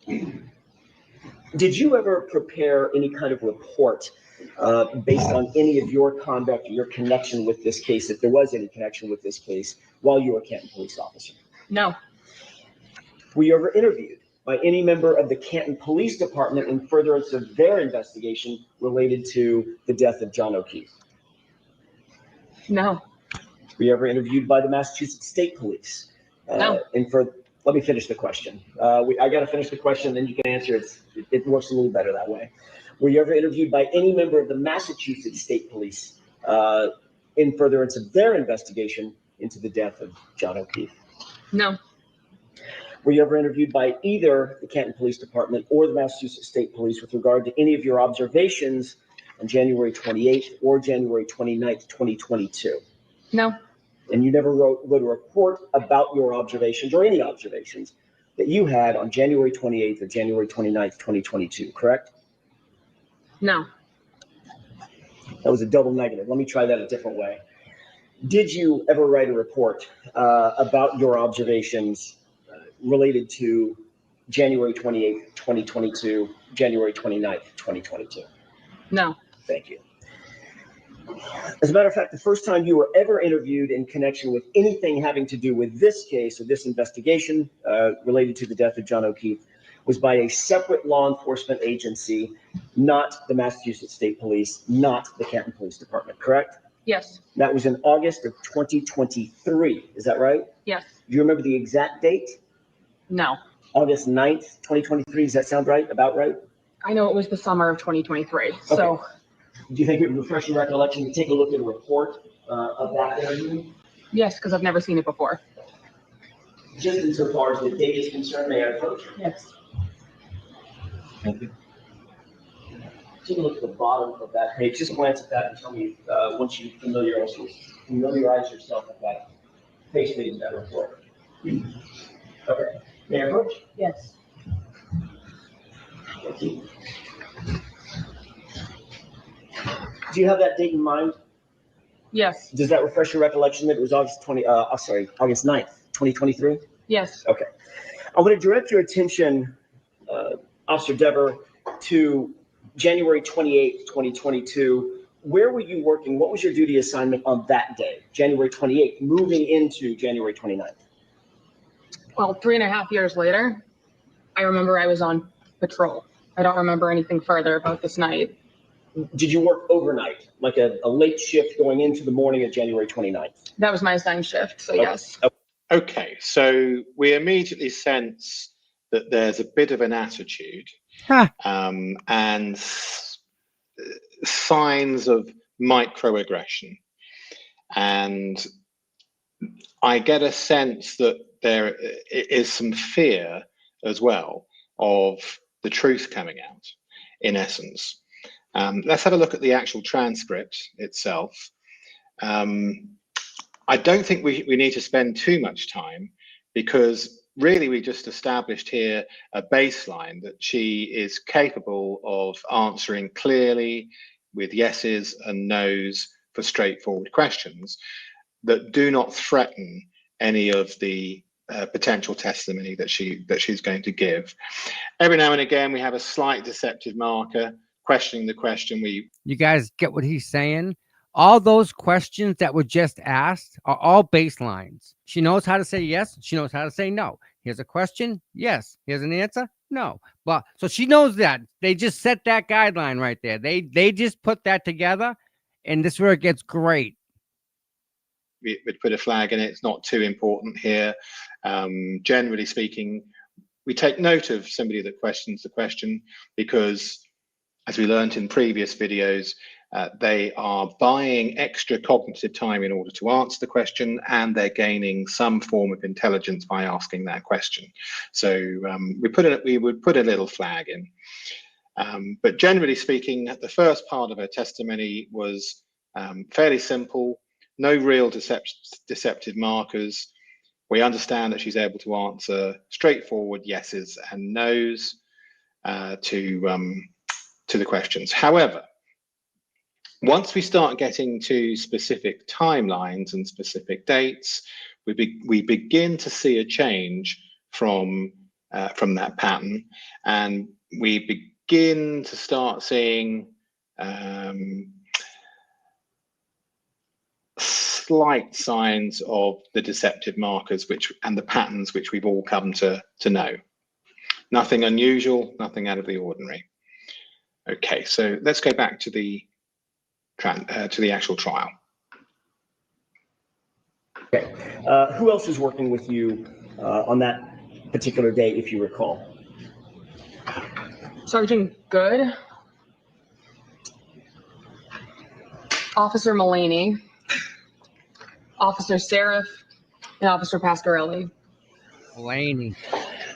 right. Did you ever prepare any kind of report based on any of your conduct or your connection with this case, if there was any connection with this case, while you were a Canton police officer? No. Were you ever interviewed by any member of the Canton Police Department in furtherance of their investigation related to the death of John O'Keefe? No. Were you ever interviewed by the Massachusetts State Police? No. Let me finish the question. I got to finish the question, then you can answer it. It works a little better that way. Were you ever interviewed by any member of the Massachusetts State Police in furtherance of their investigation into the death of John O'Keefe? No. Were you ever interviewed by either the Canton Police Department or the Massachusetts State Police with regard to any of your observations on January 28th or January 29th, 2022? No. And you never wrote a report about your observations or any observations that you had on January 28th or January 29th, 2022, correct? No. That was a double negative. Let me try that a different way. Did you ever write a report about your observations related to January 28th, 2022, January 29th, 2022? No. Thank you. As a matter of fact, the first time you were ever interviewed in connection with anything having to do with this case or this investigation related to the death of John O'Keefe was by a separate law enforcement agency, not the Massachusetts State Police, not the Canton Police Department, correct? Yes. That was in August of 2023. Is that right? Yes. Do you remember the exact date? No. August 9th, 2023. Does that sound right? About right? I know it was the summer of 2023. Okay. So Do you think it would refresh your recollection to take a look at a report of that interview? yes, because I've never seen it before. Just insofar as the date is concerned, may I approach? Yes. Thank you. Take a look at the bottom of that page. Just glance at that and tell me once you familiarize yourself with that page in that report. Okay. May I approach? Yes. Thank you. Do you have that date in mind? Yes. Does that refresh your recollection that it was August 9th, 2023? Yes. Okay. I want to direct your attention, Officer Dever, to January 28th, 2022. Where were you working? What was your duty assignment on that day, January 28th, moving into January 29th? Well, 3.5 years later, I remember I was on patrol. I don't remember anything further about this night. Did you work overnight, like a late shift going into the morning of January 29th? That was my assigned shift, so yes. Okay, so we immediately sense that there's a bit of an attitude and signs of microaggression. And I get a sense that there is some fear as well of the truth coming out, in essence. Let's have a look at the actual transcript itself. I don't think we need to spend too much time, because really we just established here a baseline that she is capable of answering clearly with yeses and nos for straightforward questions that do not threaten any of the potential testimony that she's going to give. Every now and again we have a slight deceptive marker questioning the question. You guys get what he's saying? All those questions that were just asked are all baselines. She knows how to say yes. She knows how to say no. Here's a question. Yes. Here's an answer. No. But so she knows that. They just set that guideline right there. They just put that together, and this is where it gets great. We'd put a flag in it. It's not too important here. Generally speaking, we take note of somebody that questions the question because, as we learned in previous videos, they are buying extra cognitive time in order to answer the question, and they're gaining some form of intelligence by asking that question. So we would put a little flag in. But generally speaking, the first part of her testimony was fairly simple. No real deceptive markers. We understand that she's able to answer straightforward yeses and nos to the questions. However, once we start getting to specific timelines and specific dates, we begin to see a change from that pattern, and we begin to start seeing slight signs of the deceptive markers and the patterns which we've all come to know. Nothing unusual, nothing out of the ordinary. Okay, so let's go back to the actual trial. Okay. Who else is working with you on that particular day, if you recall? Sergeant Good, Officer Mullaney, Officer Seraph, and Officer Pasquarelli. Mulaney.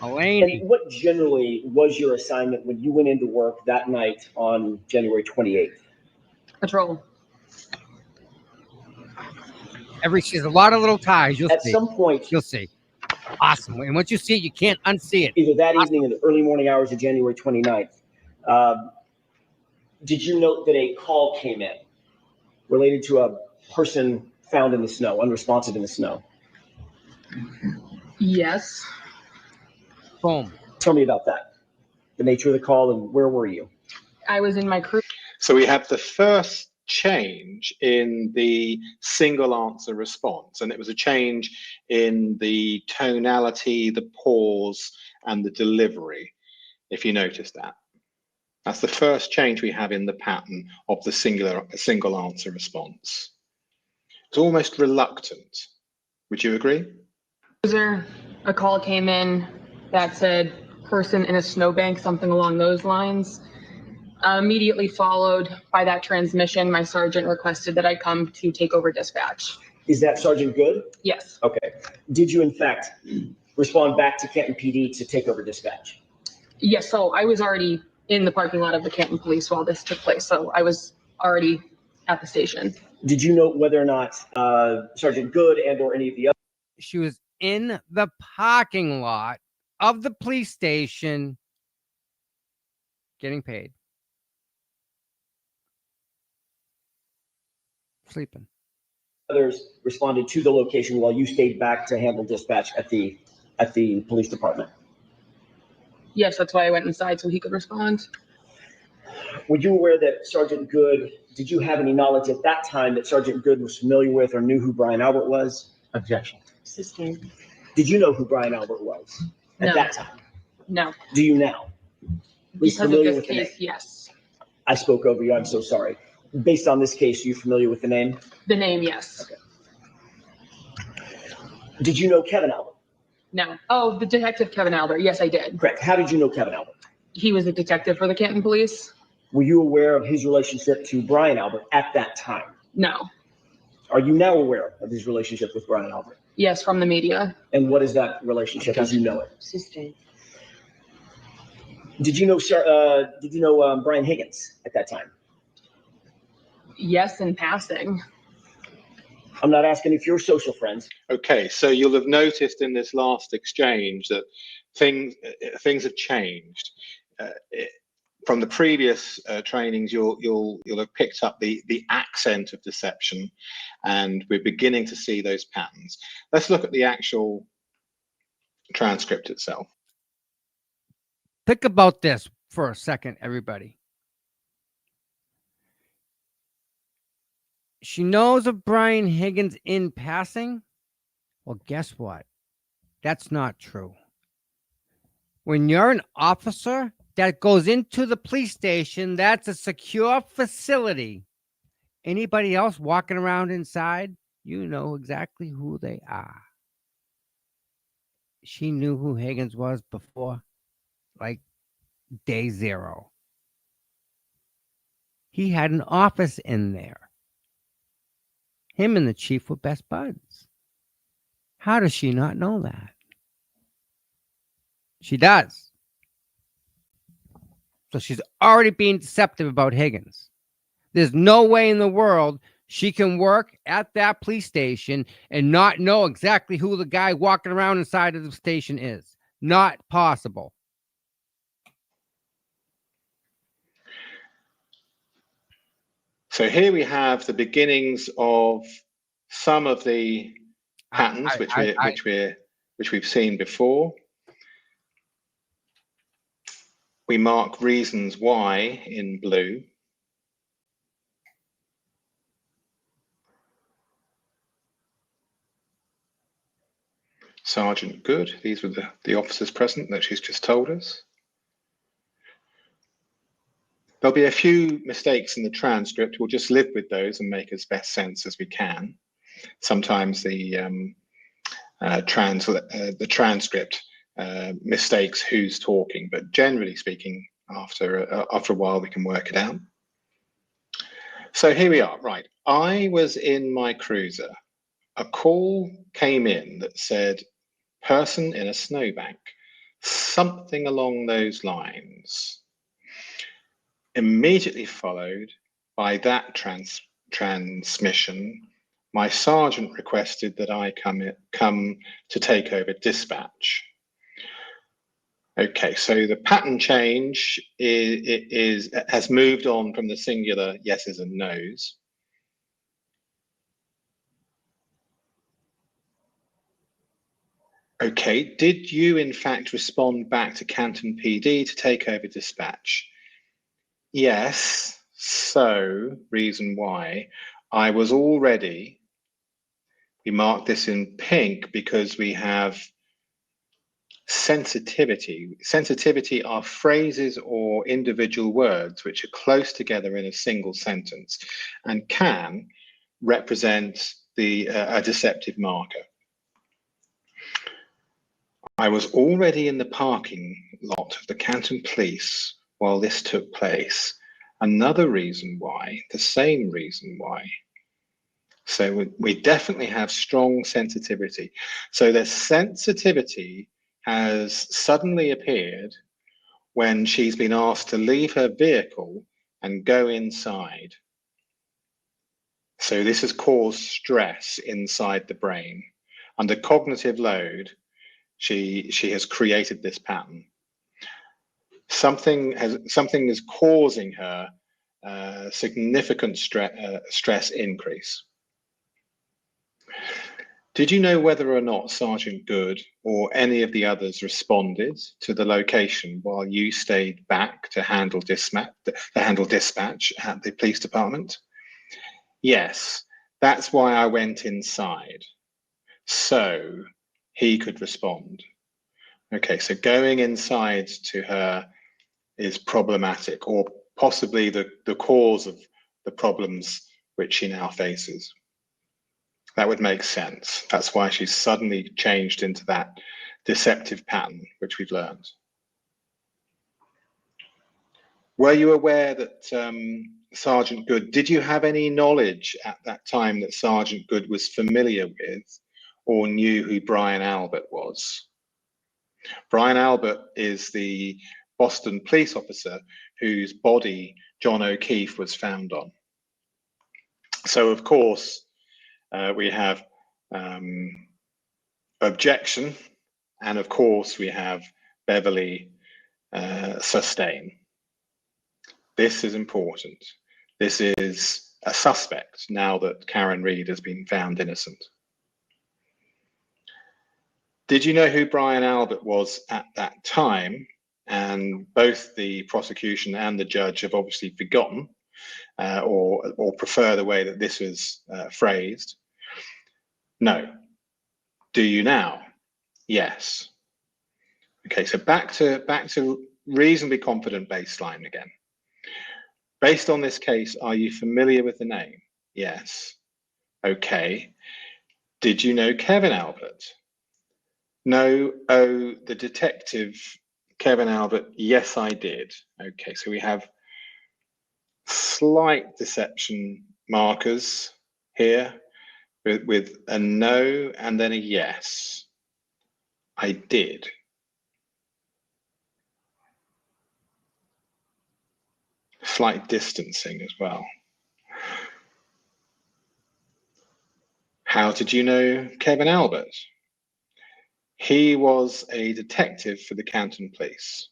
And what generally was your assignment when you went into work that night on January 28th? Patrol. She's a lot of little ties. You'll see. At some point, You'll see. Awesome. And once you see it, you can't unsee it. either that evening or the early morning hours of January 29th, did you note that a call came in related to a person found in the snow, unresponsive in the snow? Yes. Boom. Tell me about that. The nature of the call and where were you? I was in my crew. So we have the first change in the single answer response, and it was a change in the tonality, the pause, and the delivery. if you notice that. That's the first change we have in the pattern of the single answer response. It's almost reluctant. Would you agree? User, a call came in that said person in a snowbank, something along those lines. Immediately followed by that transmission, my sergeant requested that I come to take over dispatch. Is that Sergeant Good? Yes. Okay. Did you, in fact, respond back to Canton PD to take over dispatch? Yes, so I was already in the parking lot of the Canton Police while this took place, so I was already at the station. Did you note whether or not Sergeant Good and or any of the other? She was in the parking lot of the police station getting paid. Sleeping. Others responded to the location while you stayed back to handle dispatch at the police department? Yes, that's why I went inside so he could respond. Were you aware that Sergeant Good, did you have any knowledge at that time that Sergeant Good was familiar with or knew who Brian Albert was? Objection. Sustained. Did you know who Brian Albert was at No. that time? No. Do you now? He's Because of familiar this with the name. case, yes. I spoke over you. I'm so sorry. Based on this case, are you familiar with the name? The name, yes. Okay. Did you know Kevin Albert? No. Oh, the detective Kevin Albert. Yes, I did. Correct. How did you know Kevin Albert? He was a detective for the Canton Police. Were you aware of his relationship to Brian Albert at that time? No. Are you now aware of his relationship with Brian Albert? Yes, from the media. And what is that relationship as you know it? Sustained. Did you know Brian Higgins at that time? Yes, in passing. I'm not asking if you're social friends. Okay, so you'll have noticed in this last exchange that things have changed. From the previous trainings, you'll have picked up the accent of deception, and we're beginning to see those patterns. Let's look at the actual transcript itself. Think about this for a second, everybody. She knows of Brian Higgins in passing. Well, guess what? That's not true. When you're an officer that goes into the police station, that's a secure facility. Anybody else walking around inside, you know exactly who they are. She knew who Higgins was before, like, day zero. He had an office in there. Him and the chief were best buds. How does she not know that? She does. So she's already being deceptive about Higgins. There's no way in the world she can work at that police station and not know exactly who the guy walking around inside of the station is. Not possible. So here we have the beginnings of some of the patterns which we've seen before. We mark reasons why in blue. Sergeant Good, these were the officers present that she's just told us. There'll be a few mistakes in the transcript. We'll just live with those and make as best sense as we can. Sometimes the transcript mistakes who's talking, but generally speaking, after a while, we can work it out. So here we are. Right, I was in my cruiser. A call came in that said, "Person in a snowbank," something along those lines. Immediately followed by that transmission, my sergeant requested that I come to take over dispatch. Okay, so the pattern change has moved on from the singular yeses and nos. Okay, did you in fact respond back to Canton PD to take over dispatch? Yes, so reason why. I was already, we marked this in pink because we have sensitivity. Sensitivity are phrases or individual words which are close together in a single sentence and can represent a deceptive marker. I was already in the parking lot of the Canton Police while this took place. Another reason why, the same reason why. So we definitely have strong sensitivity. So the sensitivity has suddenly appeared when she's been asked to leave her vehicle and go inside. So this has caused stress inside the brain. Under cognitive load, she has created this pattern. Something is causing her significant stress increase. Did you know whether or not Sergeant Good or any of the others responded to the location while you stayed back to handle dispatch at the police department? Yes, that's why I went inside, so he could respond. Okay, so going inside to her is problematic, or possibly the cause of the problems which she now faces. That would make sense. That's why she's suddenly changed into that deceptive pattern, which we've learned. Were you aware that Sergeant Good, did you have any knowledge at that time that Sergeant Good was familiar with or knew who Brian Albert was? Brian Albert is the Boston police officer whose body John O'Keefe was found on. So, of course, we have objection, and of course we have Beverly sustain. This is important. This is a suspect now that Karen Reed has been found innocent. Did you know who Brian Albert was at that time? And both the prosecution and the judge have obviously forgotten or prefer the way that this was phrased. No. Do you now? Yes. Okay, so back to reasonably confident baseline again. Based on this case, are you familiar with the name? Yes. Okay. Did you know Kevin Albert? No. Oh, the detective Kevin Albert. Yes, I did. Okay, so we have slight deception markers here with a no and then a yes. I did. Slight distancing as well. How did you know Kevin Albert? He was a detective for the Canton Police.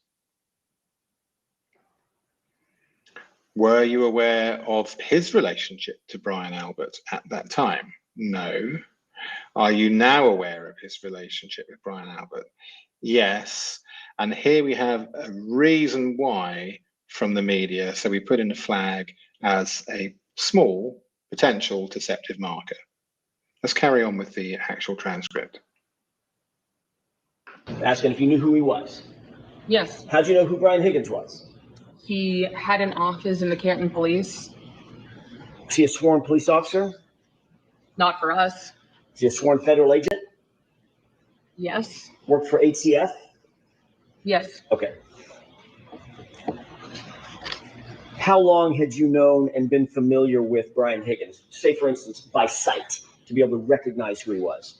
Were you aware of his relationship to Brian Albert at that time? No. Are you now aware of his relationship with Brian Albert? Yes. And here we have a reason why from the media. So we put in a flag as a small potential deceptive marker. Let's carry on with the actual transcript. Asking if you knew who he was. Yes, How'd you know who Brian Higgins was? he had an office in the Canton Police. Was he a sworn police officer? Not for us. Was he a sworn federal agent? Yes. Worked for ATF? Yes. Okay. How long had you known and been familiar with Brian Higgins? Say, for instance, by sight, to be able to recognize who he was.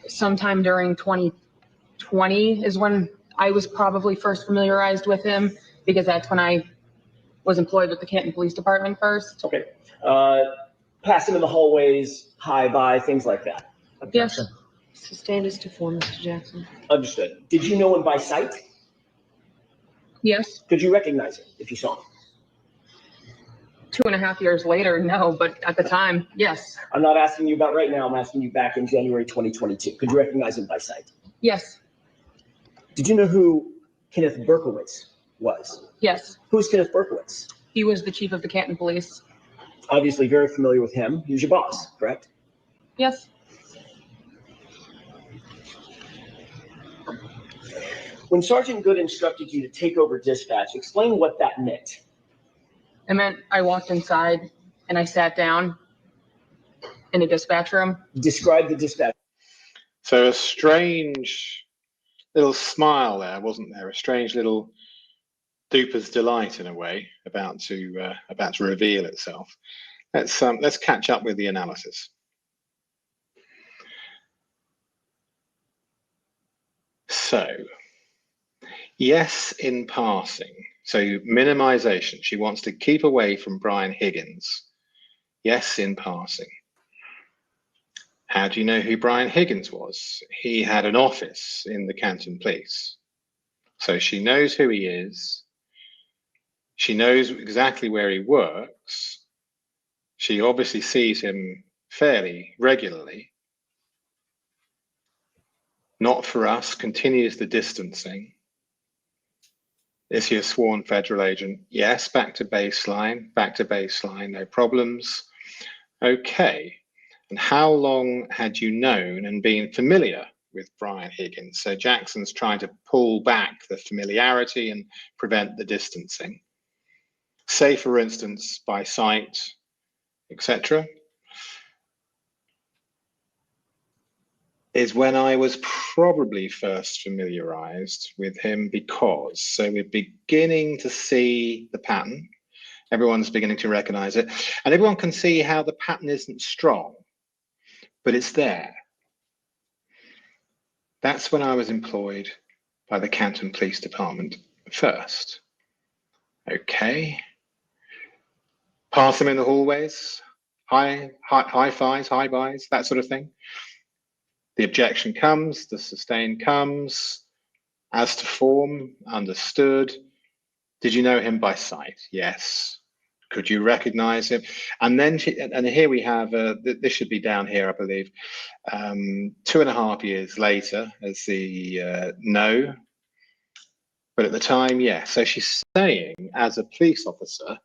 Sometime during 2020 is when I was probably first familiarized with him, because that's when I was employed with the Canton Police Department first. Okay. Pass him in the hallways, hi, bye, things like that. Yes. Sustained is to form, Mr. Jackson. Understood. Did you know him by sight? Yes. Could you recognize him if you saw him? 2.5 years later, no, but at the time, yes. I'm not asking you about right now. I'm asking you back in January 2022. Could you recognize him by sight? Yes. Did you know who Kenneth Berkowitz was? Yes. Who's Kenneth Berkowitz? He was the chief of the Canton Police. Obviously very familiar with him. He was your boss, correct? Yes. When Sergeant Good instructed you to take over dispatch, explain what that meant. It meant I walked inside and I sat down in a dispatch room. Describe the dispatch. So a strange little smile there, wasn't there? A strange little duper's delight in a way about to reveal itself. Let's catch up with the analysis. So, yes, in passing. So minimization. She wants to keep away from Brian Higgins. Yes, in passing. How do you know who Brian Higgins was? He had an office in the Canton Police. So she knows who he is. She knows exactly where he works. She obviously sees him fairly regularly. Not for us, continues the distancing. Is he a sworn federal agent? Yes, back to baseline, no problems. Okay, and how long had you known and been familiar with Brian Higgins? So Jackson's trying to pull back the familiarity and prevent the distancing. Say, for instance, by sight, etc. Is when I was probably first familiarized with him, because so we're beginning to see the pattern. Everyone's beginning to recognize it, and everyone can see how the pattern isn't strong, but it's there. That's when I was employed by the Canton Police Department first. Okay. Pass them in the hallways, high fives, high buys, that sort of thing. The objection comes, the sustain comes. As to form, understood. Did you know him by sight? Yes. Could you recognize him? And then, and here we have, this should be down here, I believe, 2.5 years later as the no. But at the time, yes. So she's saying, as a police officer,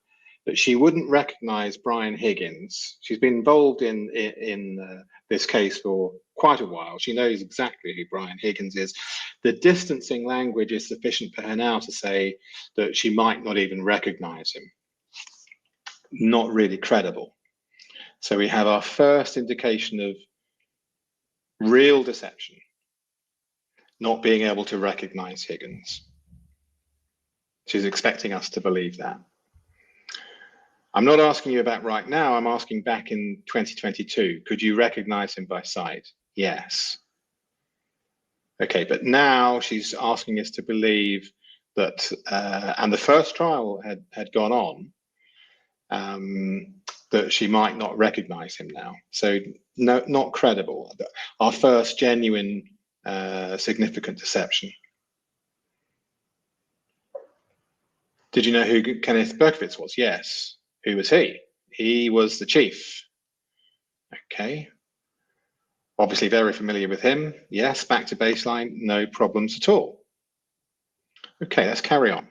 that she wouldn't recognize Brian Higgins. She's been involved in this case for quite a while. She knows exactly who Brian Higgins is. The distancing language is sufficient for her now to say that she might not even recognize him. Not really credible. So we have our first indication of real deception, not being able to recognize Higgins. She's expecting us to believe that. I'm not asking you about right now, I'm asking back in 2022. Could you recognize him by sight? Yes. Okay, but now she's asking us to believe that, and the first trial had gone on, that she might not recognize him now. So no, not credible. Our first genuine, significant deception. Did you know who Kenneth Berkowitz was? Yes. Who was he? He was the chief. Okay. Obviously very familiar with him. Yes, back to baseline, no problems at all. Okay, let's carry on.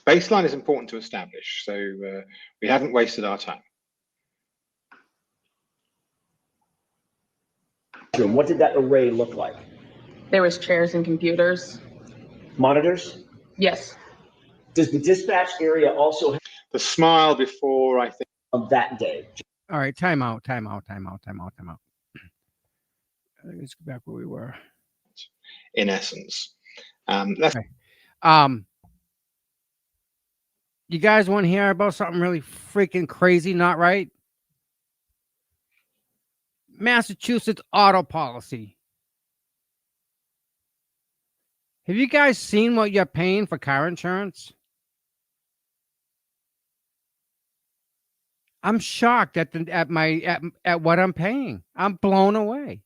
Baseline is important to establish, so we haven't wasted our time. What did that array look like? There was chairs and computers. Monitors? Yes. Does the dispatch area also have The smile before, I think. of that day? All right, time out. Let's go back where we were. In essence. Let's Okay. You guys want to hear about something really freaking crazy, not right? Massachusetts auto policy. Have you guys seen what you're paying for car insurance? I'm shocked at what I'm paying. I'm blown away.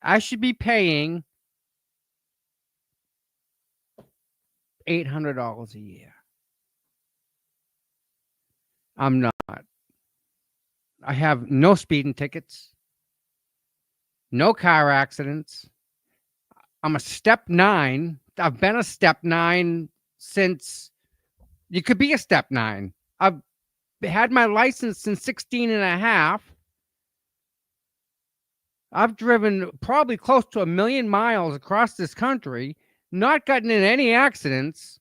I should be paying $800 a year. I'm not. I have no speeding tickets, no car accidents. I'm a step 9. I've been a step 9 since you could be a step 9. I've had my license since 16 and a half. I've driven probably close to 1 million miles across this country. not gotten in any accidents,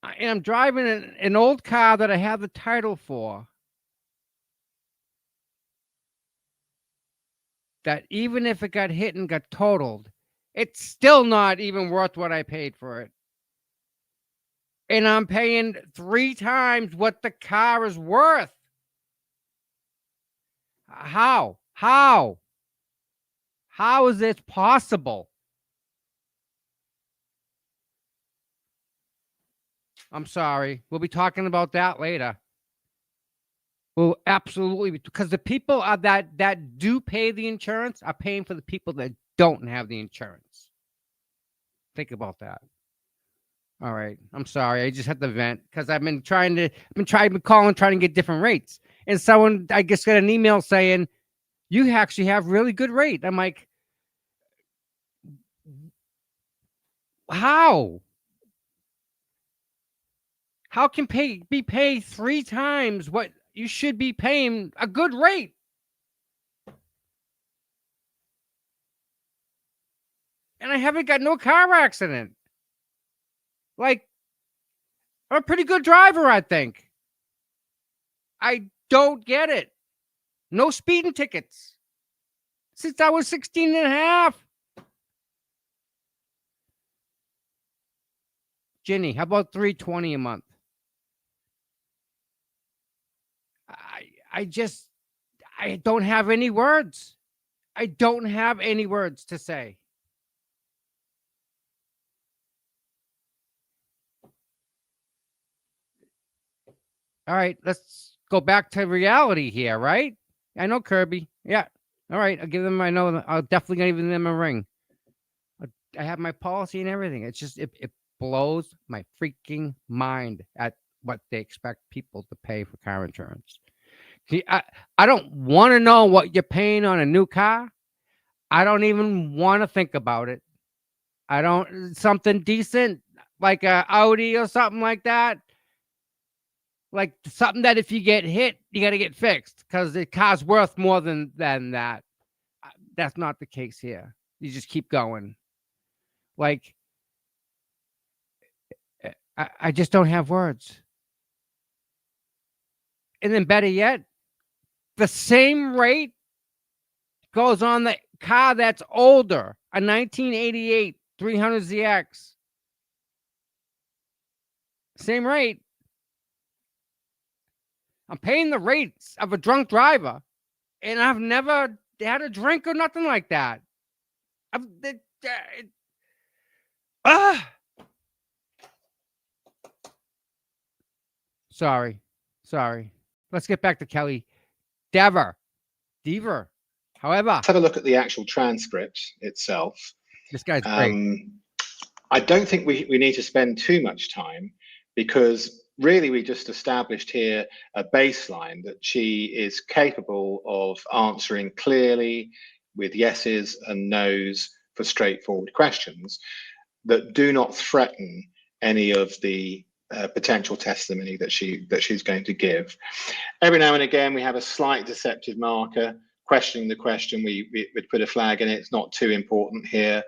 and I'm driving an old car that I have the title for, that even if it got hit and got totaled, it's still not even worth what I paid for it. And I'm paying 3 times what the car is worth. How? How is this possible? I'm sorry. We'll be talking about that later. Well, absolutely, because the people are that do pay the insurance are paying for the people that don't have the insurance. Think about that. All right. I'm sorry. I just had to vent because I've been calling, trying to get different rates. And someone, I guess, got an email saying, you actually have really good rate. I'm like, how? How can be paid 3 times what you should be paying a good rate? And I haven't got no car accident. Like, I'm a pretty good driver, I think. I don't get it. No speeding tickets since I was 16 and a half. Ginny, how about $320 a month? I don't have any words. I don't have any words to say. All right, let's go back to reality here, right? I know Kirby. Yeah. All right, I'll give them. I'll definitely give them a ring. I have my policy and everything. It's just it blows my freaking mind at what they expect people to pay for car insurance. See, I don't want to know what you're paying on a new car. I don't even want to think about it. I don't something decent like a Audi or something like that. Like something that if you get hit, you got to get fixed because the car's worth more than that. That's not the case here. You just keep going. Like, I just don't have words. And then better yet, the same rate goes on the car that's older, a 1988 300ZX. Same rate. I'm paying the rates of a drunk driver, and I've never had a drink or nothing like that. Sorry. Let's get back to Kelly. Dever. However, let's have a look at the actual transcript itself. This guy's great. I don't think we need to spend too much time because really we just established here a baseline that she is capable of answering clearly with yeses and nos for straightforward questions that do not threaten any of the potential testimony that she's going to give. Every now and again, we have a slight deceptive marker questioning the question. We put a flag in it. It's not too important here.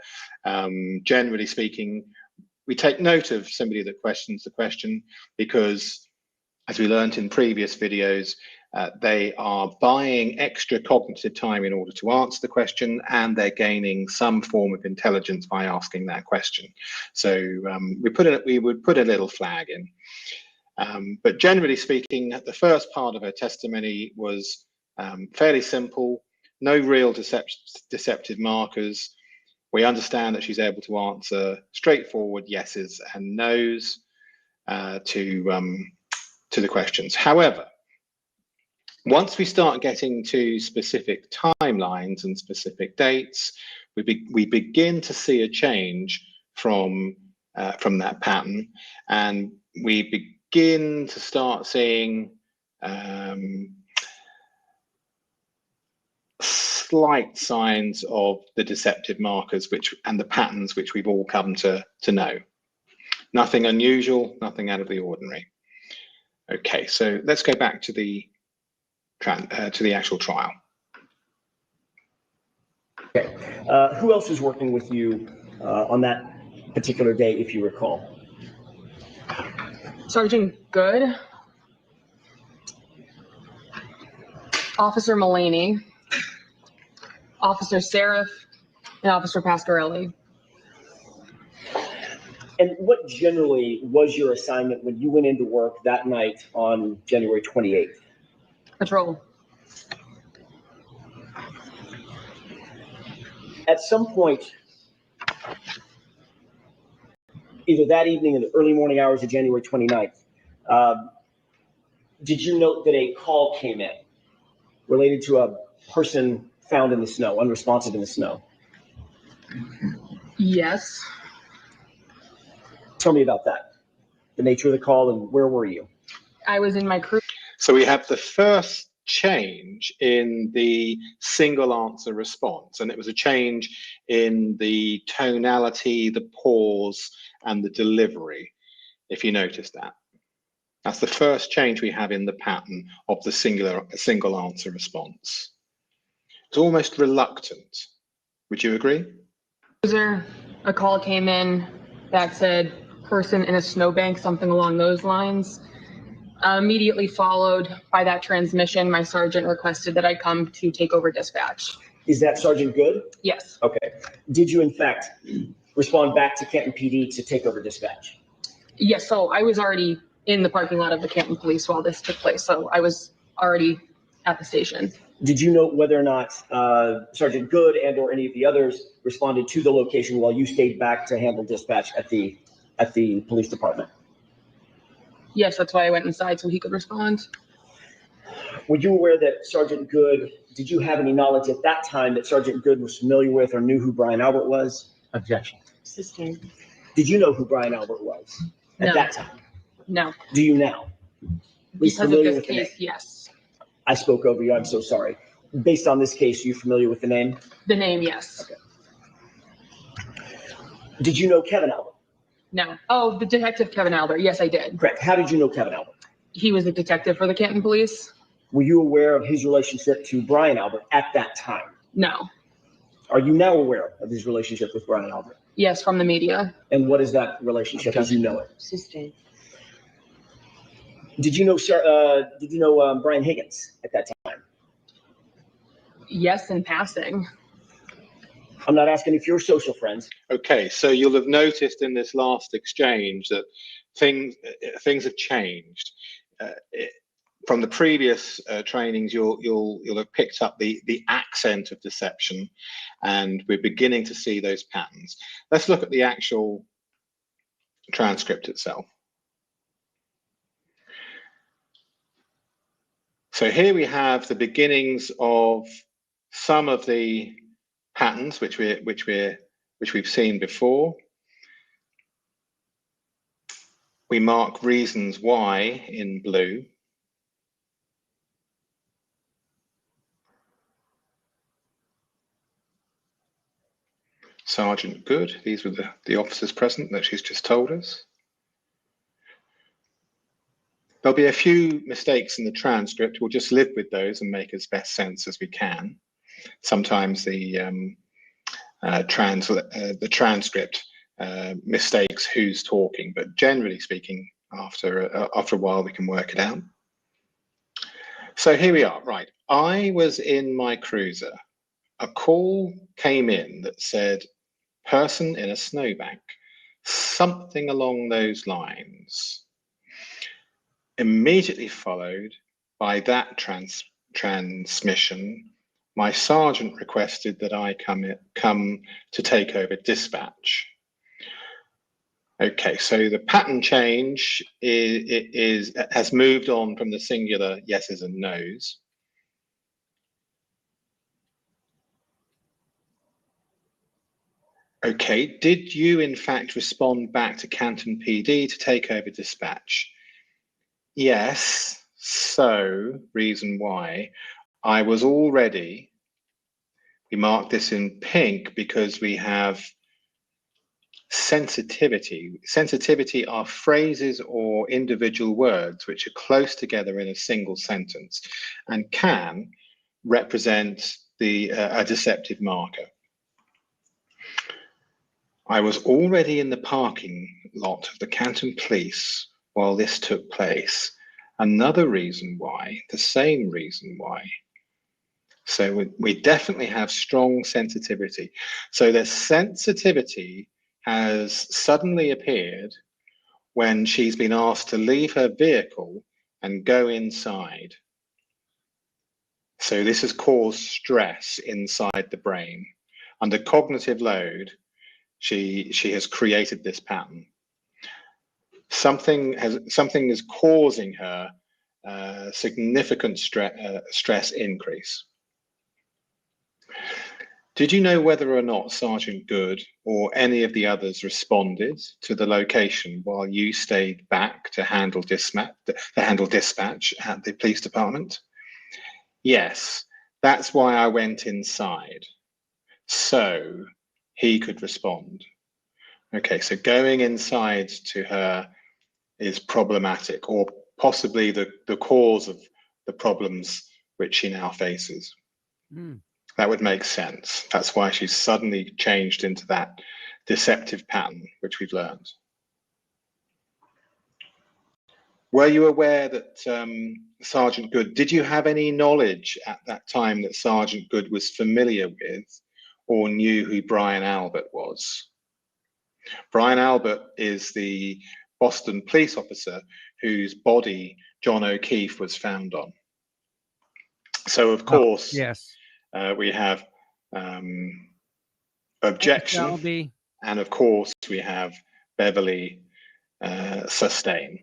Generally speaking, we take note of somebody that questions the question because, as we learned in previous videos, they are buying extra cognitive time in order to answer the question, and they're gaining some form of intelligence by asking that question. So we would put a little flag in. But generally speaking, the first part of her testimony was fairly simple, no real deceptive markers. We understand that she's able to answer straightforward yeses and nos to the questions. However, once we start getting to specific timelines and specific dates, we begin to see a change from that pattern, and we begin to start seeing slight signs of the deceptive markers and the patterns which we've all come to know. Nothing unusual, nothing out of the ordinary. Okay, so let's go back to the actual trial. Okay. Who else was working with you on that particular day, if you recall? Sergeant Good, Officer Mullaney, Officer Seraph, and Officer Pasquarelli. And what generally was your assignment when you went into work that night on January 28th? Patrol. At some point, either that evening in the early morning hours of January 29th, did you note that a call came in related to a person found in the snow, unresponsive in the snow? Yes. Tell me about that, the nature of the call, and where were you? I was in my crew. So we have the first change in the single answer response, and it was a change in the tonality, the pause, and the delivery, if you notice that. That's the first change we have in the pattern of the single answer response. It's almost reluctant. Would you agree? A call came in that said person in a snowbank, something along those lines. Immediately followed by that transmission, my sergeant requested that I come to take over dispatch. Is that Sergeant Good? Yes. Okay. Did you, in fact, respond back to Canton PD to take over dispatch? Yes, so I was already in the parking lot of the Canton Police while this took place, so I was already at the station. Did you note whether or not Sergeant Good and or any of the others responded to the location while you stayed back to handle dispatch at the police department? Yes, that's why I went inside so he could respond. Were you aware that Sergeant Good, did you have any knowledge at that time that Sergeant Good was familiar with or knew who Brian Albert was? Objection. Sustained. Did you know who Brian Albert was at No. that time? No. Do you now? At least Because of familiar this with the name? case, yes. I spoke over you, I'm so sorry. Based on this case, are you familiar with the name? The name, yes. Okay. Did you know Kevin Albert? No. Oh, the detective Kevin Albert. Yes, I did. Correct. How did you know Kevin Albert? He was a detective for the Canton Police. Were you aware of his relationship to Brian Albert at that time? No. Are you now aware of his relationship with Brian Albert? Yes, from the media. And what is that relationship as you know it? Sustained. Did you know Brian Higgins at that time? Yes, in passing. I'm not asking if you're social friends. Okay, so you'll have noticed in this last exchange that things have changed. From the previous trainings, you'll have picked up the accent of deception, and we're beginning to see those patterns. Let's look at the actual transcript itself. So here we have the beginnings of some of the patterns which we've seen before. We mark reasons why in blue. Sergeant Good, these were the officers present that she's just told us. There'll be a few mistakes in the transcript. We'll just live with those and make as best sense as we can. Sometimes the transcript mistakes who's talking, but generally speaking, after a while, we can work it out. So here we are. Right, I was in my cruiser. A call came in that said, person in a snowbank, something along those lines. Immediately followed by that transmission, my sergeant requested that I come to take over dispatch. Okay, so the pattern change has moved on from the singular yeses and nos. Okay, did you in fact respond back to Canton PD to take over dispatch? Yes, so reason why. I was already, we mark this in pink because we have sensitivity. Sensitivity are phrases or individual words which are close together in a single sentence and can represent a deceptive marker. I was already in the parking lot of the Canton Police while this took place. Another reason why, the same reason why. So we definitely have strong sensitivity. So the sensitivity has suddenly appeared when she's been asked to leave her vehicle and go inside. So this has caused stress inside the brain. Under cognitive load, she has created this pattern. Something is causing her significant stress increase. Did you know whether or not Sergeant Good or any of the others responded to the location while you stayed back to handle dispatch at the police department? Yes, that's why I went inside, so he could respond. Okay, so going inside to her is problematic, or possibly the cause of the problems which she now faces. That would make sense. That's why she's suddenly changed into that deceptive pattern, which we've learned. Were you aware that Sergeant Good, did you have any knowledge at that time that Sergeant Good was familiar with or knew who Brian Albert was? Brian Albert is the Boston police officer whose body John O'Keefe was found on. So, of course, yes, we have objection, Shelby. and of course we have Beverly sustain.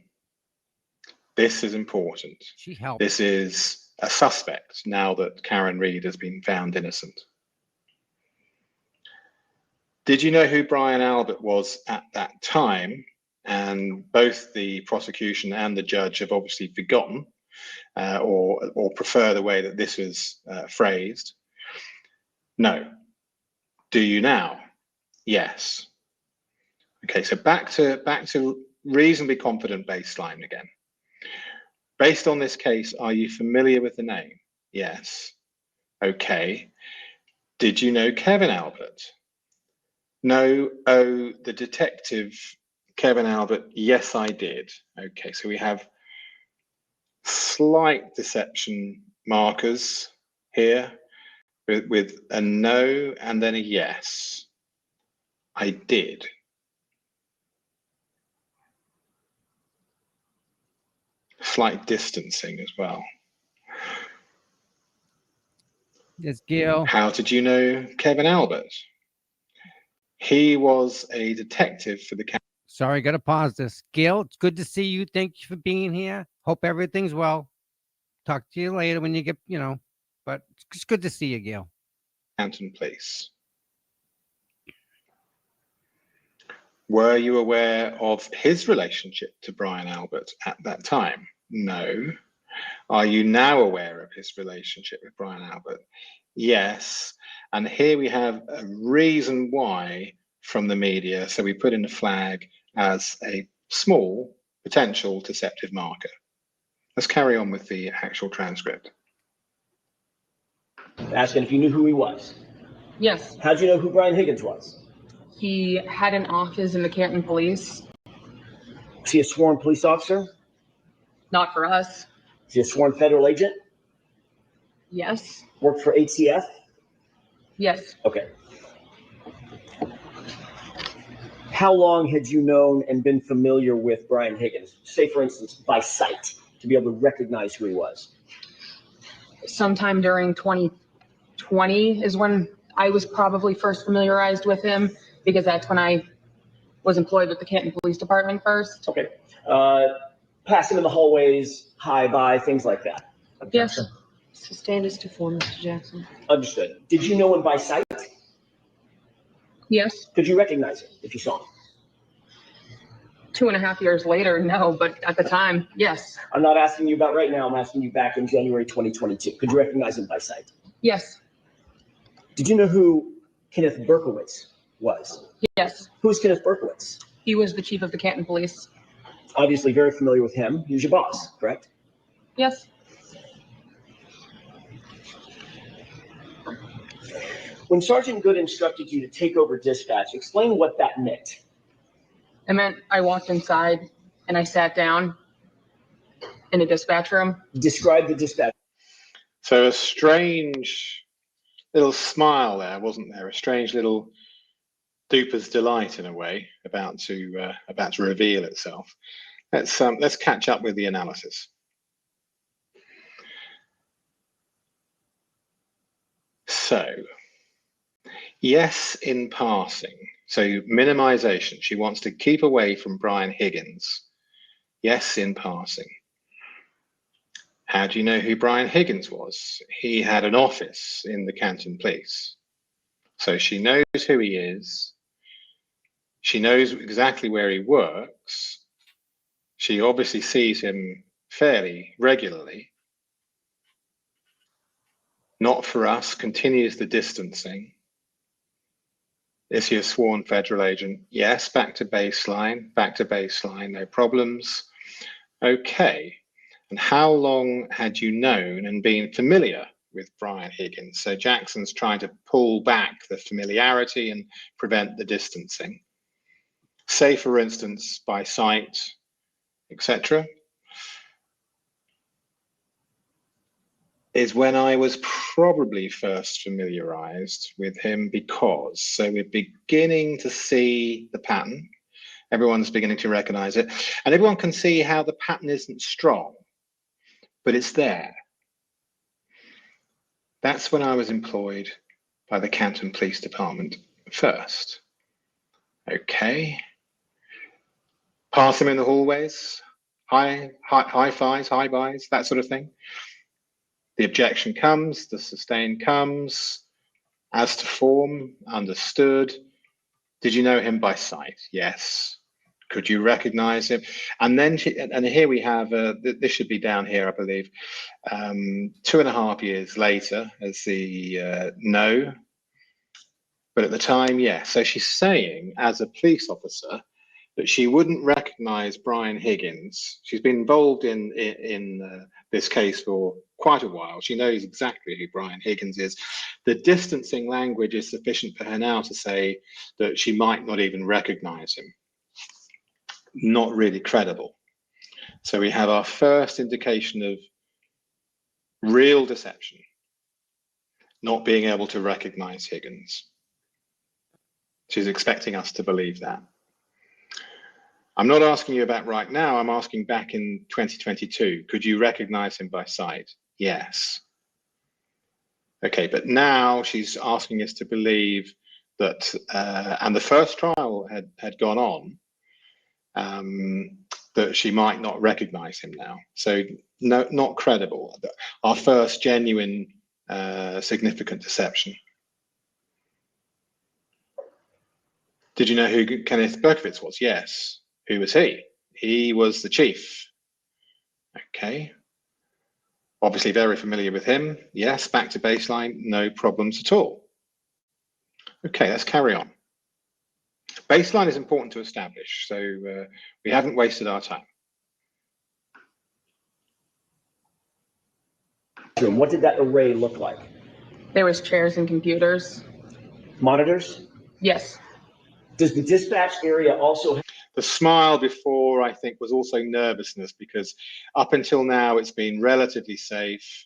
This is important. She helped. This is a suspect now that Karen Reed has been found innocent. Did you know who Brian Albert was at that time? And both the prosecution and the judge have obviously forgotten or prefer the way that this was phrased. No. Do you now? Yes. Okay, so back to reasonably confident baseline again. Based on this case, are you familiar with the name? Yes. Okay. Did you know Kevin Albert? No. Oh, the detective Kevin Albert. Yes, I did. Okay, so we have slight deception markers here with a no and then a yes. I did. Slight distancing as well. Yes, Gail. How did you know Kevin Albert? He was a detective for the county. Sorry, got to pause this. Gail, it's good to see you. Thank you for being here. Hope everything's well. Talk to you later when you get, but it's good to see you, Gail. Canton Police. Were you aware of his relationship to Brian Albert at that time? No. Are you now aware of his relationship with Brian Albert? Yes. And here we have a reason why from the media. So we put in a flag as a small potential deceptive marker. Let's carry on with the actual transcript. Asking if you knew who he was. Yes, How'd you know who Brian Higgins was? he had an office in the Canton Police. Was he a sworn police officer? Not for us. Was he a sworn federal agent? Yes. Worked for ATF? Yes. Okay. How long had you known and been familiar with Brian Higgins? Say, for instance, by sight, to be able to recognize who he was. Sometime during 2020 is when I was probably first familiarized with him, because that's when I was employed with the Canton Police Department first. Okay. Pass him in the hallways, hi, bye, things like that. Yes. Sustained is to form, Mr. Jackson. Understood. Did you know him by sight? Yes. Could you recognize him if you saw him? 2.5 years later, no, but at the time, yes. I'm not asking you about right now. I'm asking you back in January 2022. Could you recognize him by sight? Yes. Did you know who Kenneth Berkowitz was? Yes. Who's Kenneth Berkowitz? He was the chief of the Canton Police. Obviously very familiar with him. He was your boss, correct? Yes. When Sergeant Good instructed you to take over dispatch, explain what that meant. It meant I walked inside and I sat down in a dispatch room. Describe the dispatch. So a strange little smile there, wasn't there? A strange little duper's delight in a way about to reveal itself. Let's catch up with the analysis. So, yes, in passing. So minimization. She wants to keep away from Brian Higgins. Yes, in passing. How do you know who Brian Higgins was? He had an office in the Canton Police. So she knows who he is. She knows exactly where he works. She obviously sees him fairly regularly. Not for us, continues the distancing. Is he a sworn federal agent? Yes, back to baseline, no problems. Okay. And how long had you known and been familiar with Brian Higgins? So Jackson's trying to pull back the familiarity and prevent the distancing. Say, for instance, by sight, etc. Is when I was probably first familiarized with him, because so we're beginning to see the pattern. Everyone's beginning to recognize it, and everyone can see how the pattern isn't strong, but it's there. That's when I was employed by the Canton Police Department first. Okay. Pass him in the hallways, high fives, high buys, that sort of thing. The objection comes, the sustain comes. As to form, understood. Did you know him by sight? Yes. Could you recognize him? And then, and here we have, this should be down here, I believe, 2.5 years later as the no. But at the time, yes. So she's saying, as a police officer, that she wouldn't recognize Brian Higgins. She's been involved in this case for quite a while. She knows exactly who Brian Higgins is. The distancing language is sufficient for her now to say that she might not even recognize him. Not really credible. So we have our first indication of real deception, not being able to recognize Higgins. She's expecting us to believe that. I'm not asking you about right now, I'm asking back in 2022. Could you recognize him by sight? Yes. Okay, but now she's asking us to believe that, and the first trial had gone on, that she might not recognize him now. So no, not credible. Our first genuine, significant deception. Did you know who Kenneth Berkowitz was? Yes. Who was he? He was the chief. Okay. Obviously very familiar with him. Yes, back to baseline, no problems at all. Okay, let's carry on. Baseline is important to establish, so we haven't wasted our time. What did that array look like? There was chairs and computers. Monitors? Yes. Does the dispatch area also have... The smile before, I think, was also nervousness, because up until now it's been relatively safe,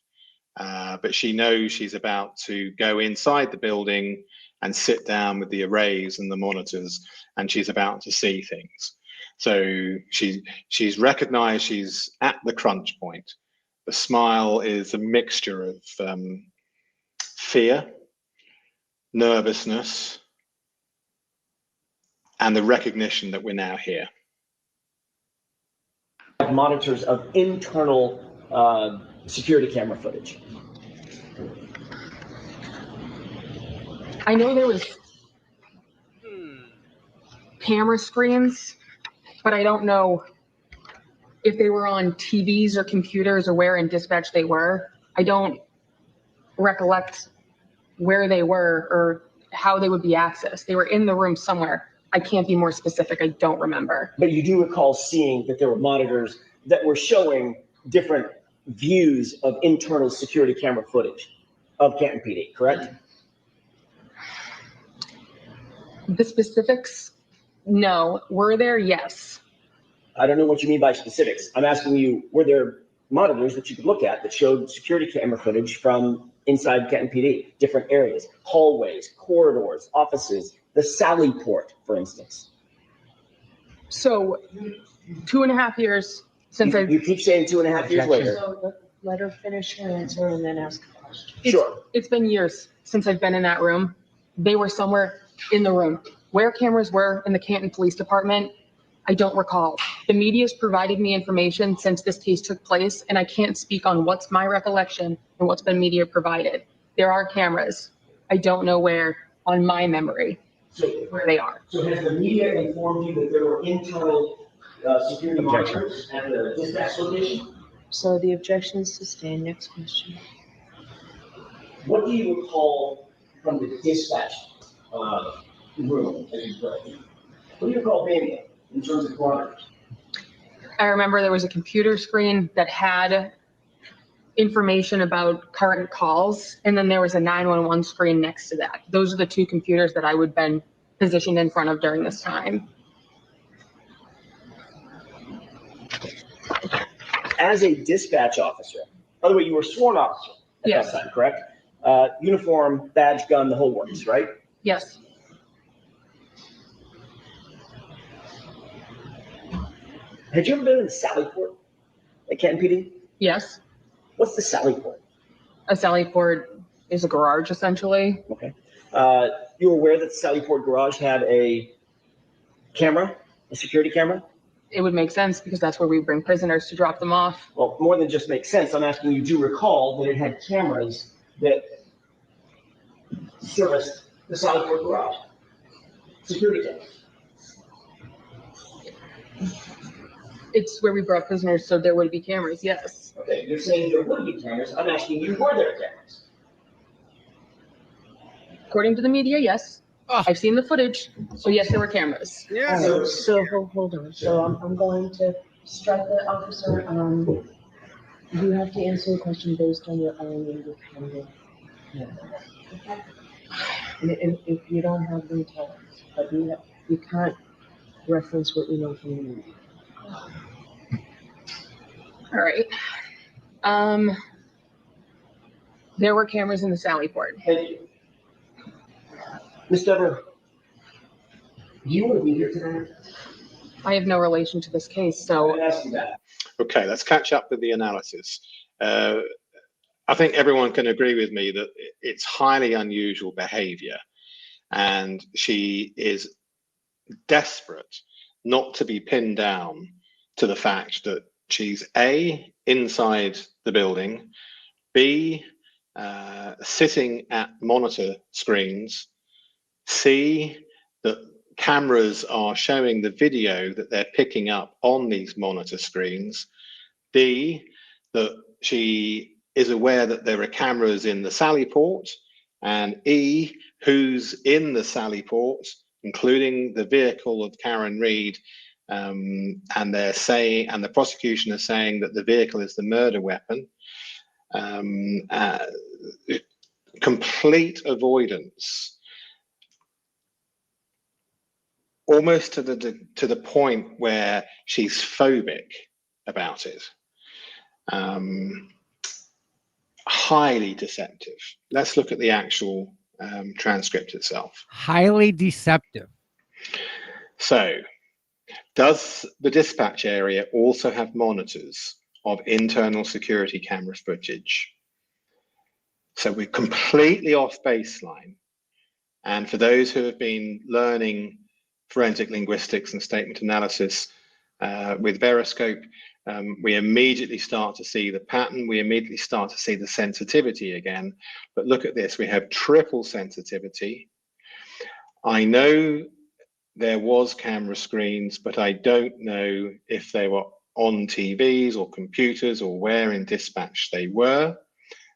but she knows she's about to go inside the building and sit down with the arrays and the monitors, and she's about to see things. So she's recognized she's at the crunch point. The smile is a mixture of fear, nervousness, and the recognition that we're now here. Monitors of internal security camera footage? I know there was camera screens, but I don't know if they were on TVs or computers or where in dispatch they were. I don't recollect where they were or how they would be accessed. They were in the room somewhere. I can't be more specific. I don't remember. But you do recall seeing that there were monitors that were showing different views of internal security camera footage of Canton PD, correct? The specifics, no. Were there? Yes. I don't know what you mean by specifics. I'm asking you, were there monitors that you could look at that showed security camera footage from inside Canton PD, different areas, hallways, corridors, offices, the Sally port, for instance? So 2.5 years since You keep saying 2.5 years later. So let her finish her answer and then ask a question. Sure. It's been years since I've been in that room. They were somewhere in the room. Where cameras were in the Canton Police Department, I don't recall. The media's provided me information since this case took place, and I can't speak on what's my recollection and what's been media provided. There are cameras. I don't know where on my memory where they are. So has the media informed you that there were internal security monitors at the dispatch location? So the objection is sustained. Next question. What do you recall from the dispatch room, as you put it? What do you recall being in terms of monitors? I remember there was a computer screen that had information about current calls, and then there was a 911 screen next to that. Those are the two computers that I would have been positioned in front of during this time. As a dispatch officer, by the way, you were a sworn officer at Yes. that time, correct? Uniform, badge, gun, the whole works, right? Yes. Had you ever been in the Sally port at Canton PD? Yes. What's the Sally port? A Sally port is a garage, essentially. Okay. You were aware that the Sally port garage had a camera, a security camera? It would make sense because that's where we bring prisoners to drop them off. Well, more than just makes sense. I'm asking you, do you recall that it had cameras that serviced the Sally port garage? Security cameras. It's where we brought prisoners, so there would be cameras, yes. Okay, you're saying there would be cameras. I'm asking you, were there cameras? According to the media, yes. Oh. I've seen the footage, so yes, there were cameras. Yeah. All right, so hold on. So I'm going to strike the officer. You have to answer the question based on your own independent knowledge. Okay? And if you don't have them, tell us. But you can't reference what you know from the media. All right. There were cameras in the Sally port. Thank you. Ms. Dever, do you want to be here tonight? I have no relation to this case, I so didn't ask you that. Okay, let's catch up with the analysis. I think everyone can agree with me that it's highly unusual behavior, and she is desperate not to be pinned down to the fact that she's A, inside the building, B, sitting at monitor screens, C, that cameras are showing the video that they're picking up on these monitor screens, D, that she is aware that there are cameras in the Sally port, and E, who's in the Sally port, including the vehicle of Karen Reed, and they're saying, and the prosecution is saying that the vehicle is the murder weapon. Complete avoidance, almost to the point where she's phobic about it. Highly deceptive. Let's look at the actual transcript itself. Highly deceptive. So, does the dispatch area also have monitors of internal security camera footage? So we're completely off baseline. And for those who have been learning forensic linguistics and statement analysis with Veroscope, we immediately start to see the pattern. We immediately start to see the sensitivity again. But look at this, we have triple sensitivity. I know there was camera screens, but I don't know if they were on TVs or computers or where in dispatch they were.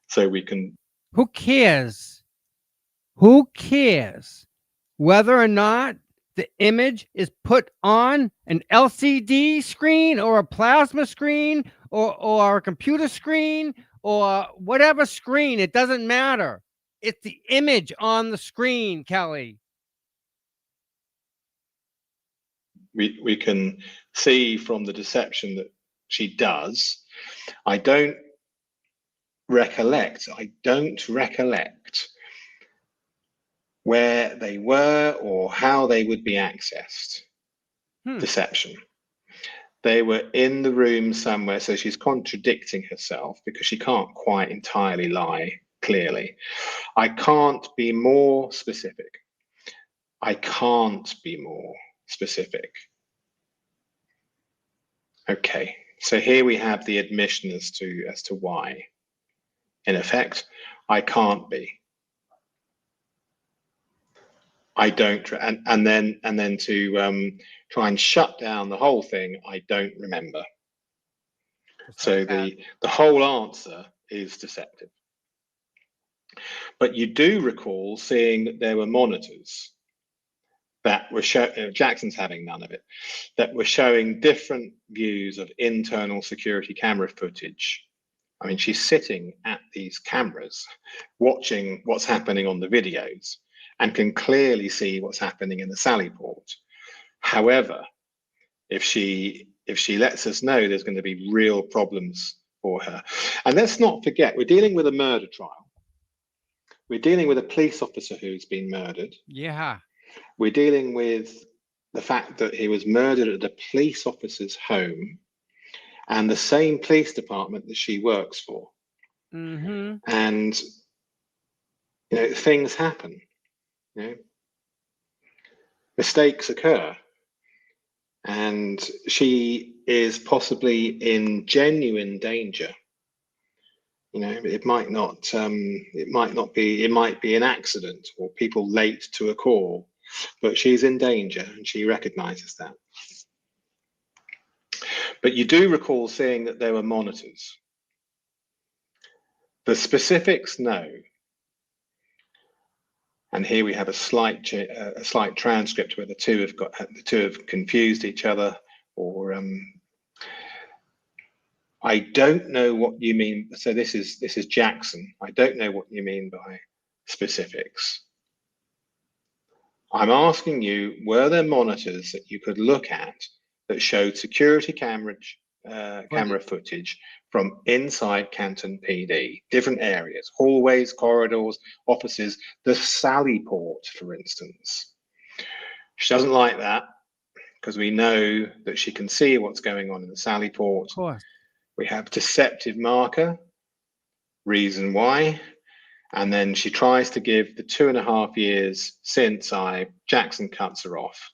So we can... Who cares? Who cares whether or not the image is put on an LCD screen or a plasma screen or a computer screen or whatever screen? It doesn't matter. It's the image on the screen, Kelly. we can see from the deception that she does. I don't recollect where they were or how they would be accessed. Deception. They were in the room somewhere, so she's contradicting herself because she can't quite entirely lie clearly. I can't be more specific. I can't be more specific. Okay, so here we have the admission as to why. In effect, I can't be. I don't, and then to try and shut down the whole thing, I don't remember. So the whole answer is deceptive. But you do recall seeing that there were monitors that were Jackson's having none of it, that were showing different views of internal security camera footage. I mean, she's sitting at these cameras, watching what's happening on the videos, and can clearly see what's happening in the Sally port. However, if she lets us know, there's going to be real problems for her. And let's not forget, we're dealing with a murder trial. We're dealing with a police officer who's been murdered. Yeah. We're dealing with the fact that he was murdered at a police officer's home and the same police department that she works for. Mm-hmm. And, you know, things happen. You know, mistakes occur, and she is possibly in genuine danger. You know, it might be an accident or people late to a call, but she's in danger and she recognizes that. But you do recall seeing that there were monitors. The specifics, no. And here we have a slight transcript where the two have confused each other, or I don't know what you mean. So this is Jackson. I don't know what you mean by specifics. I'm asking you, were there monitors that you could look at that showed security camera footage from inside Canton PD, different areas, hallways, corridors, offices, the Sally port, for instance? She doesn't like that because we know that she can see what's going on in the Sally port. Of course. We have deceptive marker, reason why, and then she tries to give the 2.5 years since Jackson cuts her off.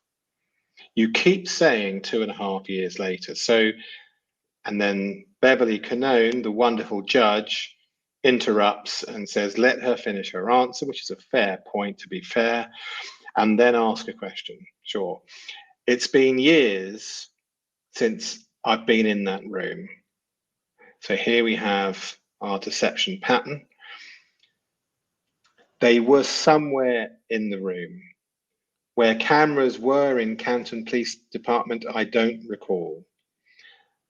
You keep saying 2.5 years later. So, and then Beverly Canone, the wonderful judge, interrupts and says, let her finish her answer, which is a fair point, to be fair, and then ask a question. Sure. It's been years since I've been in that room. So here we have our deception pattern. They were somewhere in the room. Where cameras were in Canton Police Department, I don't recall.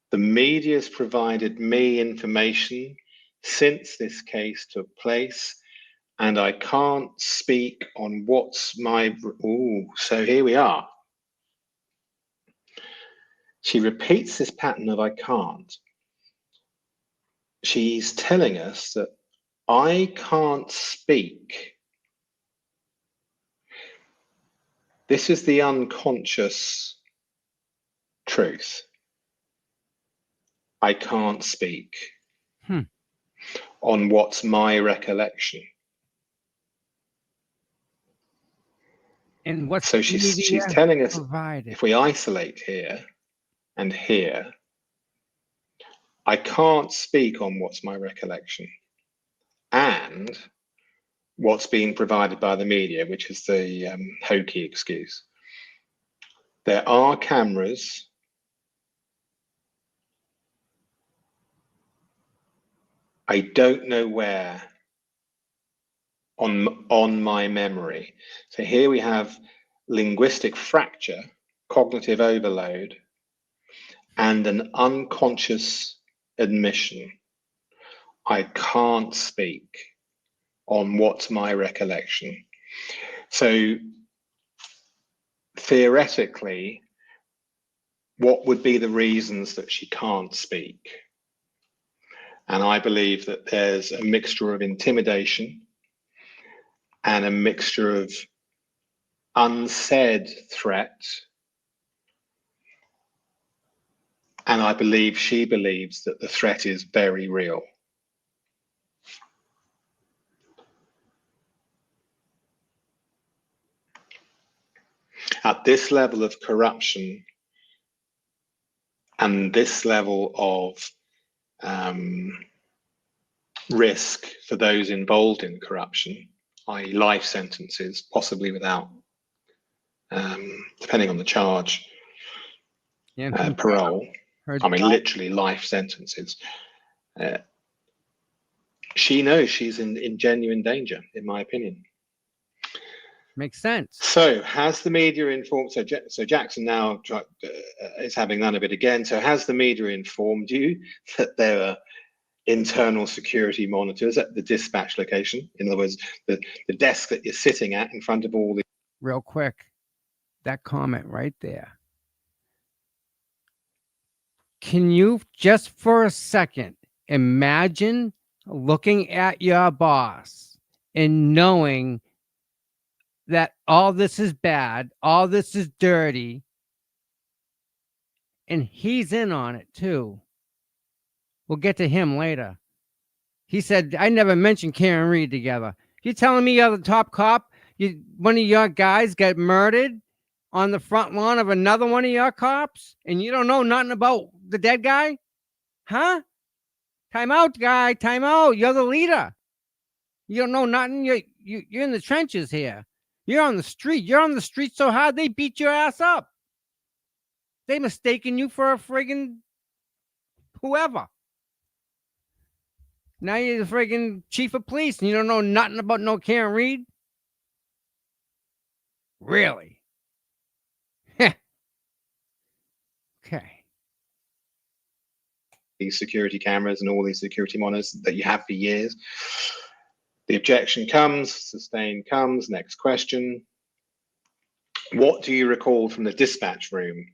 The media's provided me information since this case took place, and I can't speak on what's my... Ooh, so here we are. She repeats this pattern of I can't. She's telling us that I can't speak. This is the unconscious truth. I can't speak on what's my recollection. And what's so she's telling us provided? If we isolate here and here, I can't speak on what's my recollection and what's being provided by the media, which is the hokey excuse. There are cameras. I don't know where on my memory. So here we have linguistic fracture, cognitive overload, and an unconscious admission. I can't speak on what's my recollection. So theoretically, what would be the reasons that she can't speak? And I believe that there's a mixture of intimidation and a mixture of unsaid threat. And I believe she believes that the threat is very real. At this level of corruption and this level of risk for those involved in corruption, i.e. life sentences, possibly without, depending on the charge, parole. I mean, literally life sentences. She knows she's in genuine danger, in my opinion. Makes sense. So has the media informed, so Jackson now is having none of it again. So has the media informed you that there are internal security monitors at the dispatch location? In other words, the desk that you're sitting at in front of all the... Real quick, that comment right there. Can you just for a second imagine looking at your boss and knowing that all this is bad, all this is dirty, and he's in on it too? We'll get to him later. He said, I never mentioned Karen Reed together. You telling me you're the top cop? One of your guys got murdered on the front lawn of another one of your cops, and you don't know nothing about the dead guy? Huh? Time out, guy. Time out. You're the leader. You don't know nothing. You're in the trenches here. You're on the street. You're on the street so hard they beat your ass up. They mistaken you for a friggin' whoever. Now you're the friggin' chief of police and you don't know nothing about no Karen Reed? Really? Okay. These security cameras and all these security monitors that you have for years. The objection comes, sustained comes. Next question. What do you recall from the dispatch room?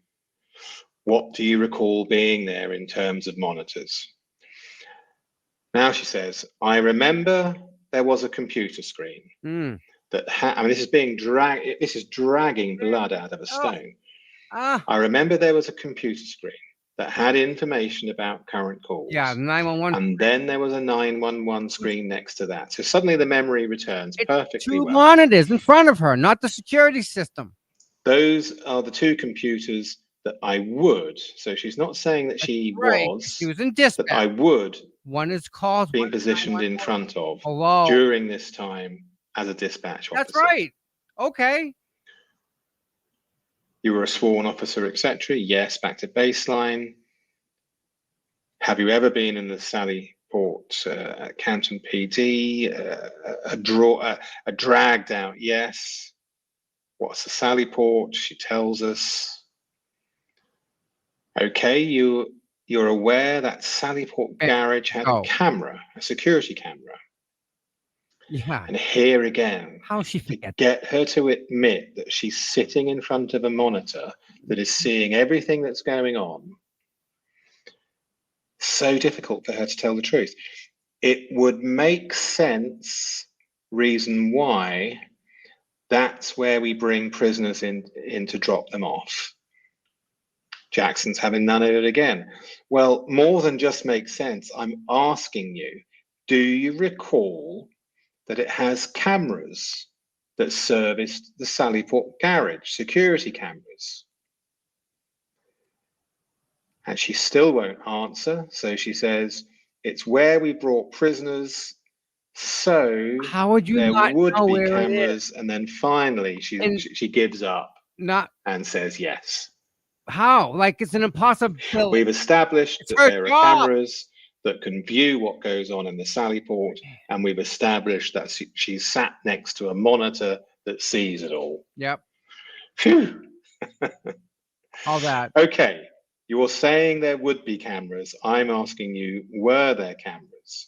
What do you recall being there in terms of monitors? Now she says, I remember there was a computer screen that I mean, this is being this is dragging blood out of a stone. I remember there was a computer screen that had information about current calls. Yeah, 911. And then there was a 911 screen next to that. So suddenly the memory returns perfectly well. Two monitors in front of her, not the security system. Those are the two computers that I would. So she's not saying that she was in dispatch. That I would. One is called being positioned in front of Hello. During this time as a dispatch officer. That's right. Okay. You were a sworn officer, etc. Yes, back to baseline. Have you ever been in the Sally Port, Canton PD? A dragged out? Yes. What's the Sally Port? She tells us. Okay, you're aware that Sally Port garage had a camera, a security camera. Yeah. And here again, how she forget? Get her to admit that she's sitting in front of a monitor that is seeing everything that's going on. So difficult for her to tell the truth. It would make sense, reason why that's where we bring prisoners in to drop them off. Jackson's having none of it again. Well, more than just make sense, I'm asking you, do you recall that it has cameras that serviced the Sally Port garage, security cameras? And she still won't answer. So she says, it's where we brought prisoners. So how would you there not would know be where cameras. And then finally she gives up and says yes. How? Like it's an impossibility. We've established that there are cameras that can view what goes on in the Sally Port, and we've established that she's sat next to a monitor that sees it all. Yep. Phew. All that. Okay, you're saying there would be cameras. I'm asking you, were there cameras?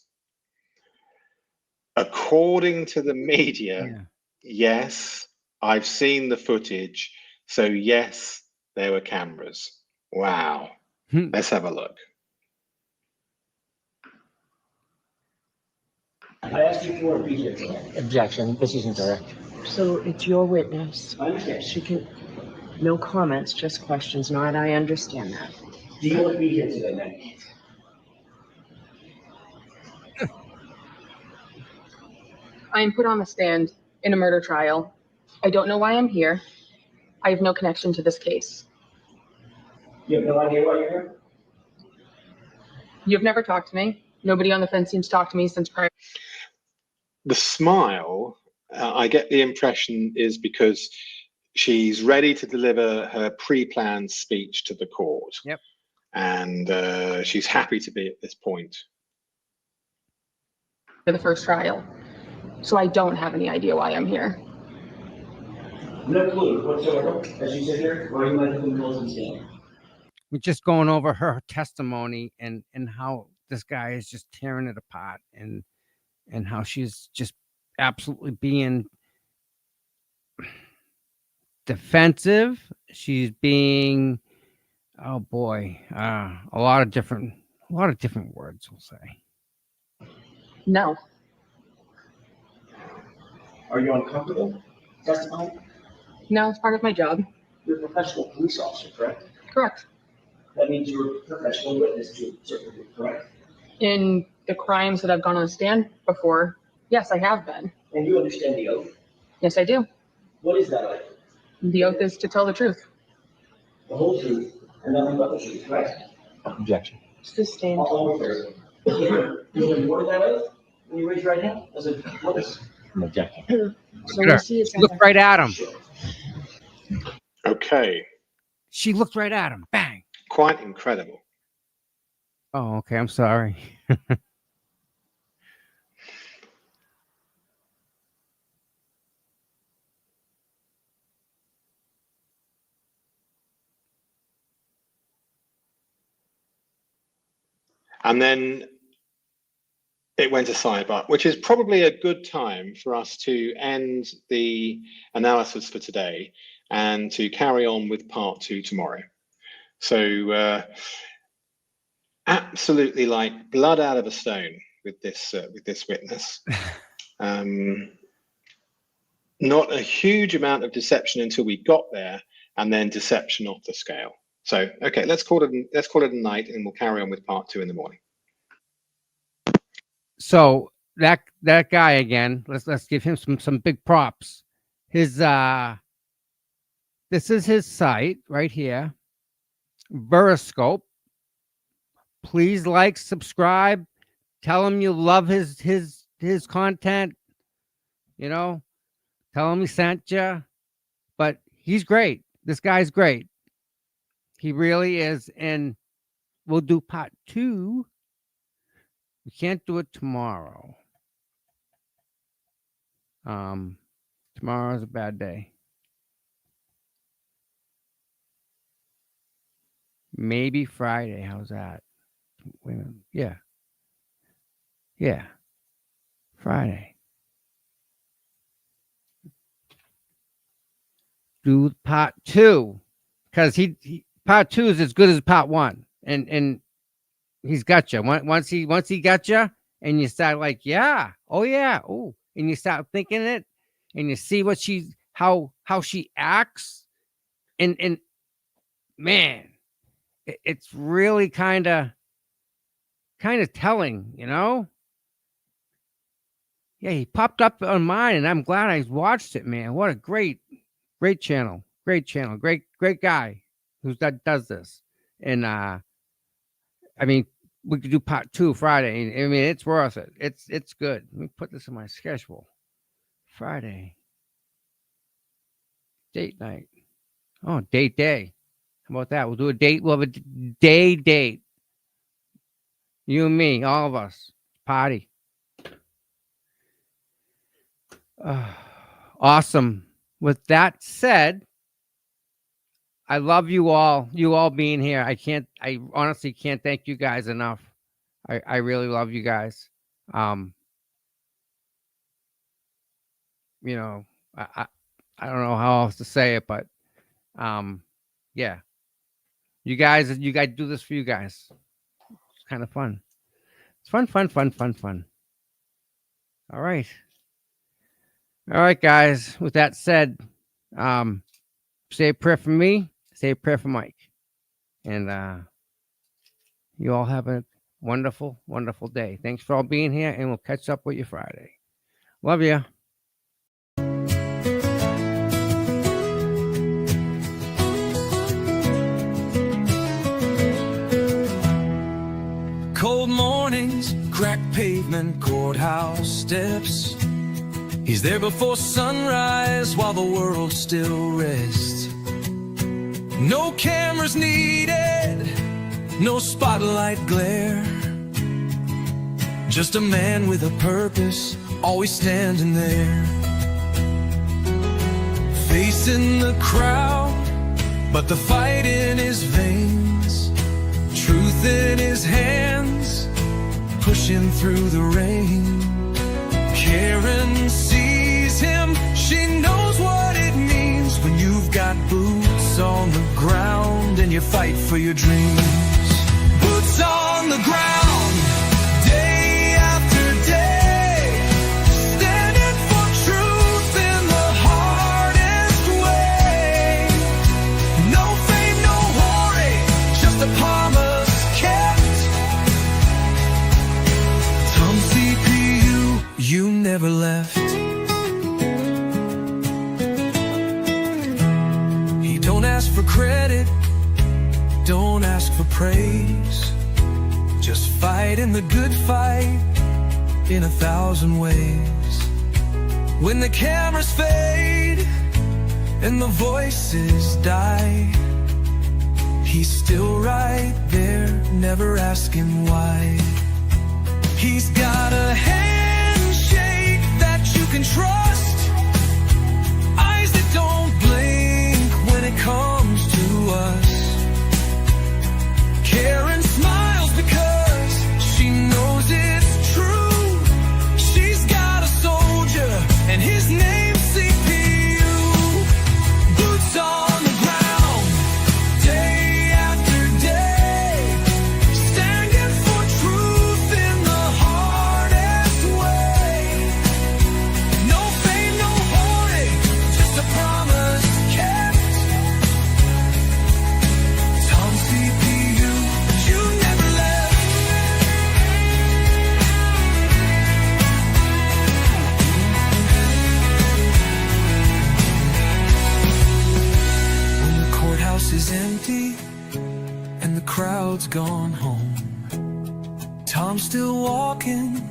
According to the media, yes, I've seen the footage. So yes, there were cameras. Wow. Hmm. Let's have a look. I asked you if you want to be here today. Objection, this isn't direct. So it's your witness. I understand. She can, no comments, just questions. Not, I understand that. Do you want to be here today, man? I am put on the stand in a murder trial. I don't know why I'm here. I have no connection to this case. You have no idea why you're here? You've never talked to me. Nobody on the fence seems to talk to me since prior. The smile, I get the impression, is because she's ready to deliver her pre-planned speech to the court. Yep. And she's happy to be at this point. For the first trial. So I don't have any idea why I'm here. No clue whatsoever. As you sit here, why you might have been close and stand. We're just going over her testimony and how this guy is just tearing it apart and how she's just absolutely being defensive. She's being, oh boy, a lot of different words, we'll say. No. Are you uncomfortable testifying? No, it's part of my job. You're a professional police officer, correct? Correct. That means you're a professional witness to a certain degree, correct? In the crimes that I've gone on the stand before, yes, I have been. And you understand the oath? Yes, I do. What is that oath? The oath is to tell the truth. The whole truth and nothing but the truth, correct? Objection. Sustained. All fair. Is there more to that oath? When you raise your right hand? As a witness? An objection. So we see it's Look right at him. Okay, She looked right at him. Bang. quite incredible. Oh, okay. I'm sorry. And then it went to sidebar, which is probably a good time for us to end the analysis for today and to carry on with part 2 tomorrow. So absolutely like blood out of a stone with this witness. Not a huge amount of deception until we got there, and then deception off the scale. So okay, let's call it a night, and we'll carry on with part 2 in the morning. So that guy again, let's give him some big props. His this is his site right here, Veroscope. Please like, subscribe, tell him you love his content. You know, tell him he sent you. But he's great. This guy's great. He really is. And we'll do part 2. We can't do it tomorrow. Tomorrow's a bad day. Maybe Friday. How's that? Wait a minute. Yeah. Friday. Do part 2. Because he part 2 is as good as part 1. And he's got you. Once he got you, and you start like, yeah, oh yeah, oh, and you start thinking it, and you see what how she acts, and man, it's really kind of telling, you know. Yeah, he popped up on mine, and I'm glad I watched it, man. What a great channel, great guy that does this, and I mean. We could do part 2 Friday. I mean, it's worth it. It's good. Let me put this in my schedule. Friday. Date night. Oh, date day. How about that? We'll do a date. We'll have a date. You and me, all of us. Party. Awesome. With that said, I love you all. You all being here. I honestly can't thank you guys enough. I really love you guys. You know, I don't know how else to say it, but yeah. You guys do this for you guys. It's kind of fun. It's fun. All right. All right, guys. With that said, say a prayer for me, say a prayer for Mike. And you all have a wonderful, wonderful day. Thanks for all being here, and we'll catch up with you Friday. Love you. Cold mornings, cracked pavement, courthouse steps. He's there before sunrise while the world still rests. No cameras needed, no spotlight glare. Just a man with a purpose, always standing there. Facing the crowd, but the fight in his veins. Truth in his hands, pushing through the rain. Karen sees him, she knows what it means when you've got boots on the ground and you fight for your dreams. Boots on the ground, day after day, standing for truth in the hardest way. No fame, no glory, just a promise kept. Tom CPU, you never left. He don't ask for credit, don't ask for praise. Just fight in the good fight in 1,000 ways. When the cameras fade and the voices die, he's still right there, never asking why. He's got a handshake that you can trust, eyes that don't blink when it comes to us. Karen smiles because she knows it's true. She's got a soldier and his name's CPU. Boots on the ground, day after day, standing for truth in the hardest way. No fame, no glory, just a promise kept. Tom CPU, you never left. When the courthouse is empty and the crowd's gone home, Tom's still walking,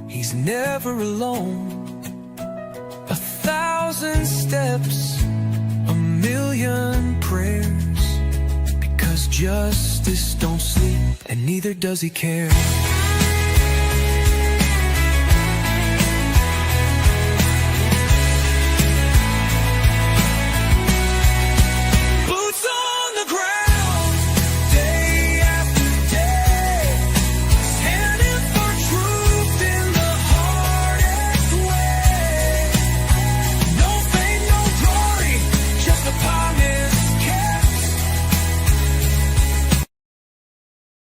he's never alone. 1,000 steps, a million prayers, because justice don't sleep and neither does he care.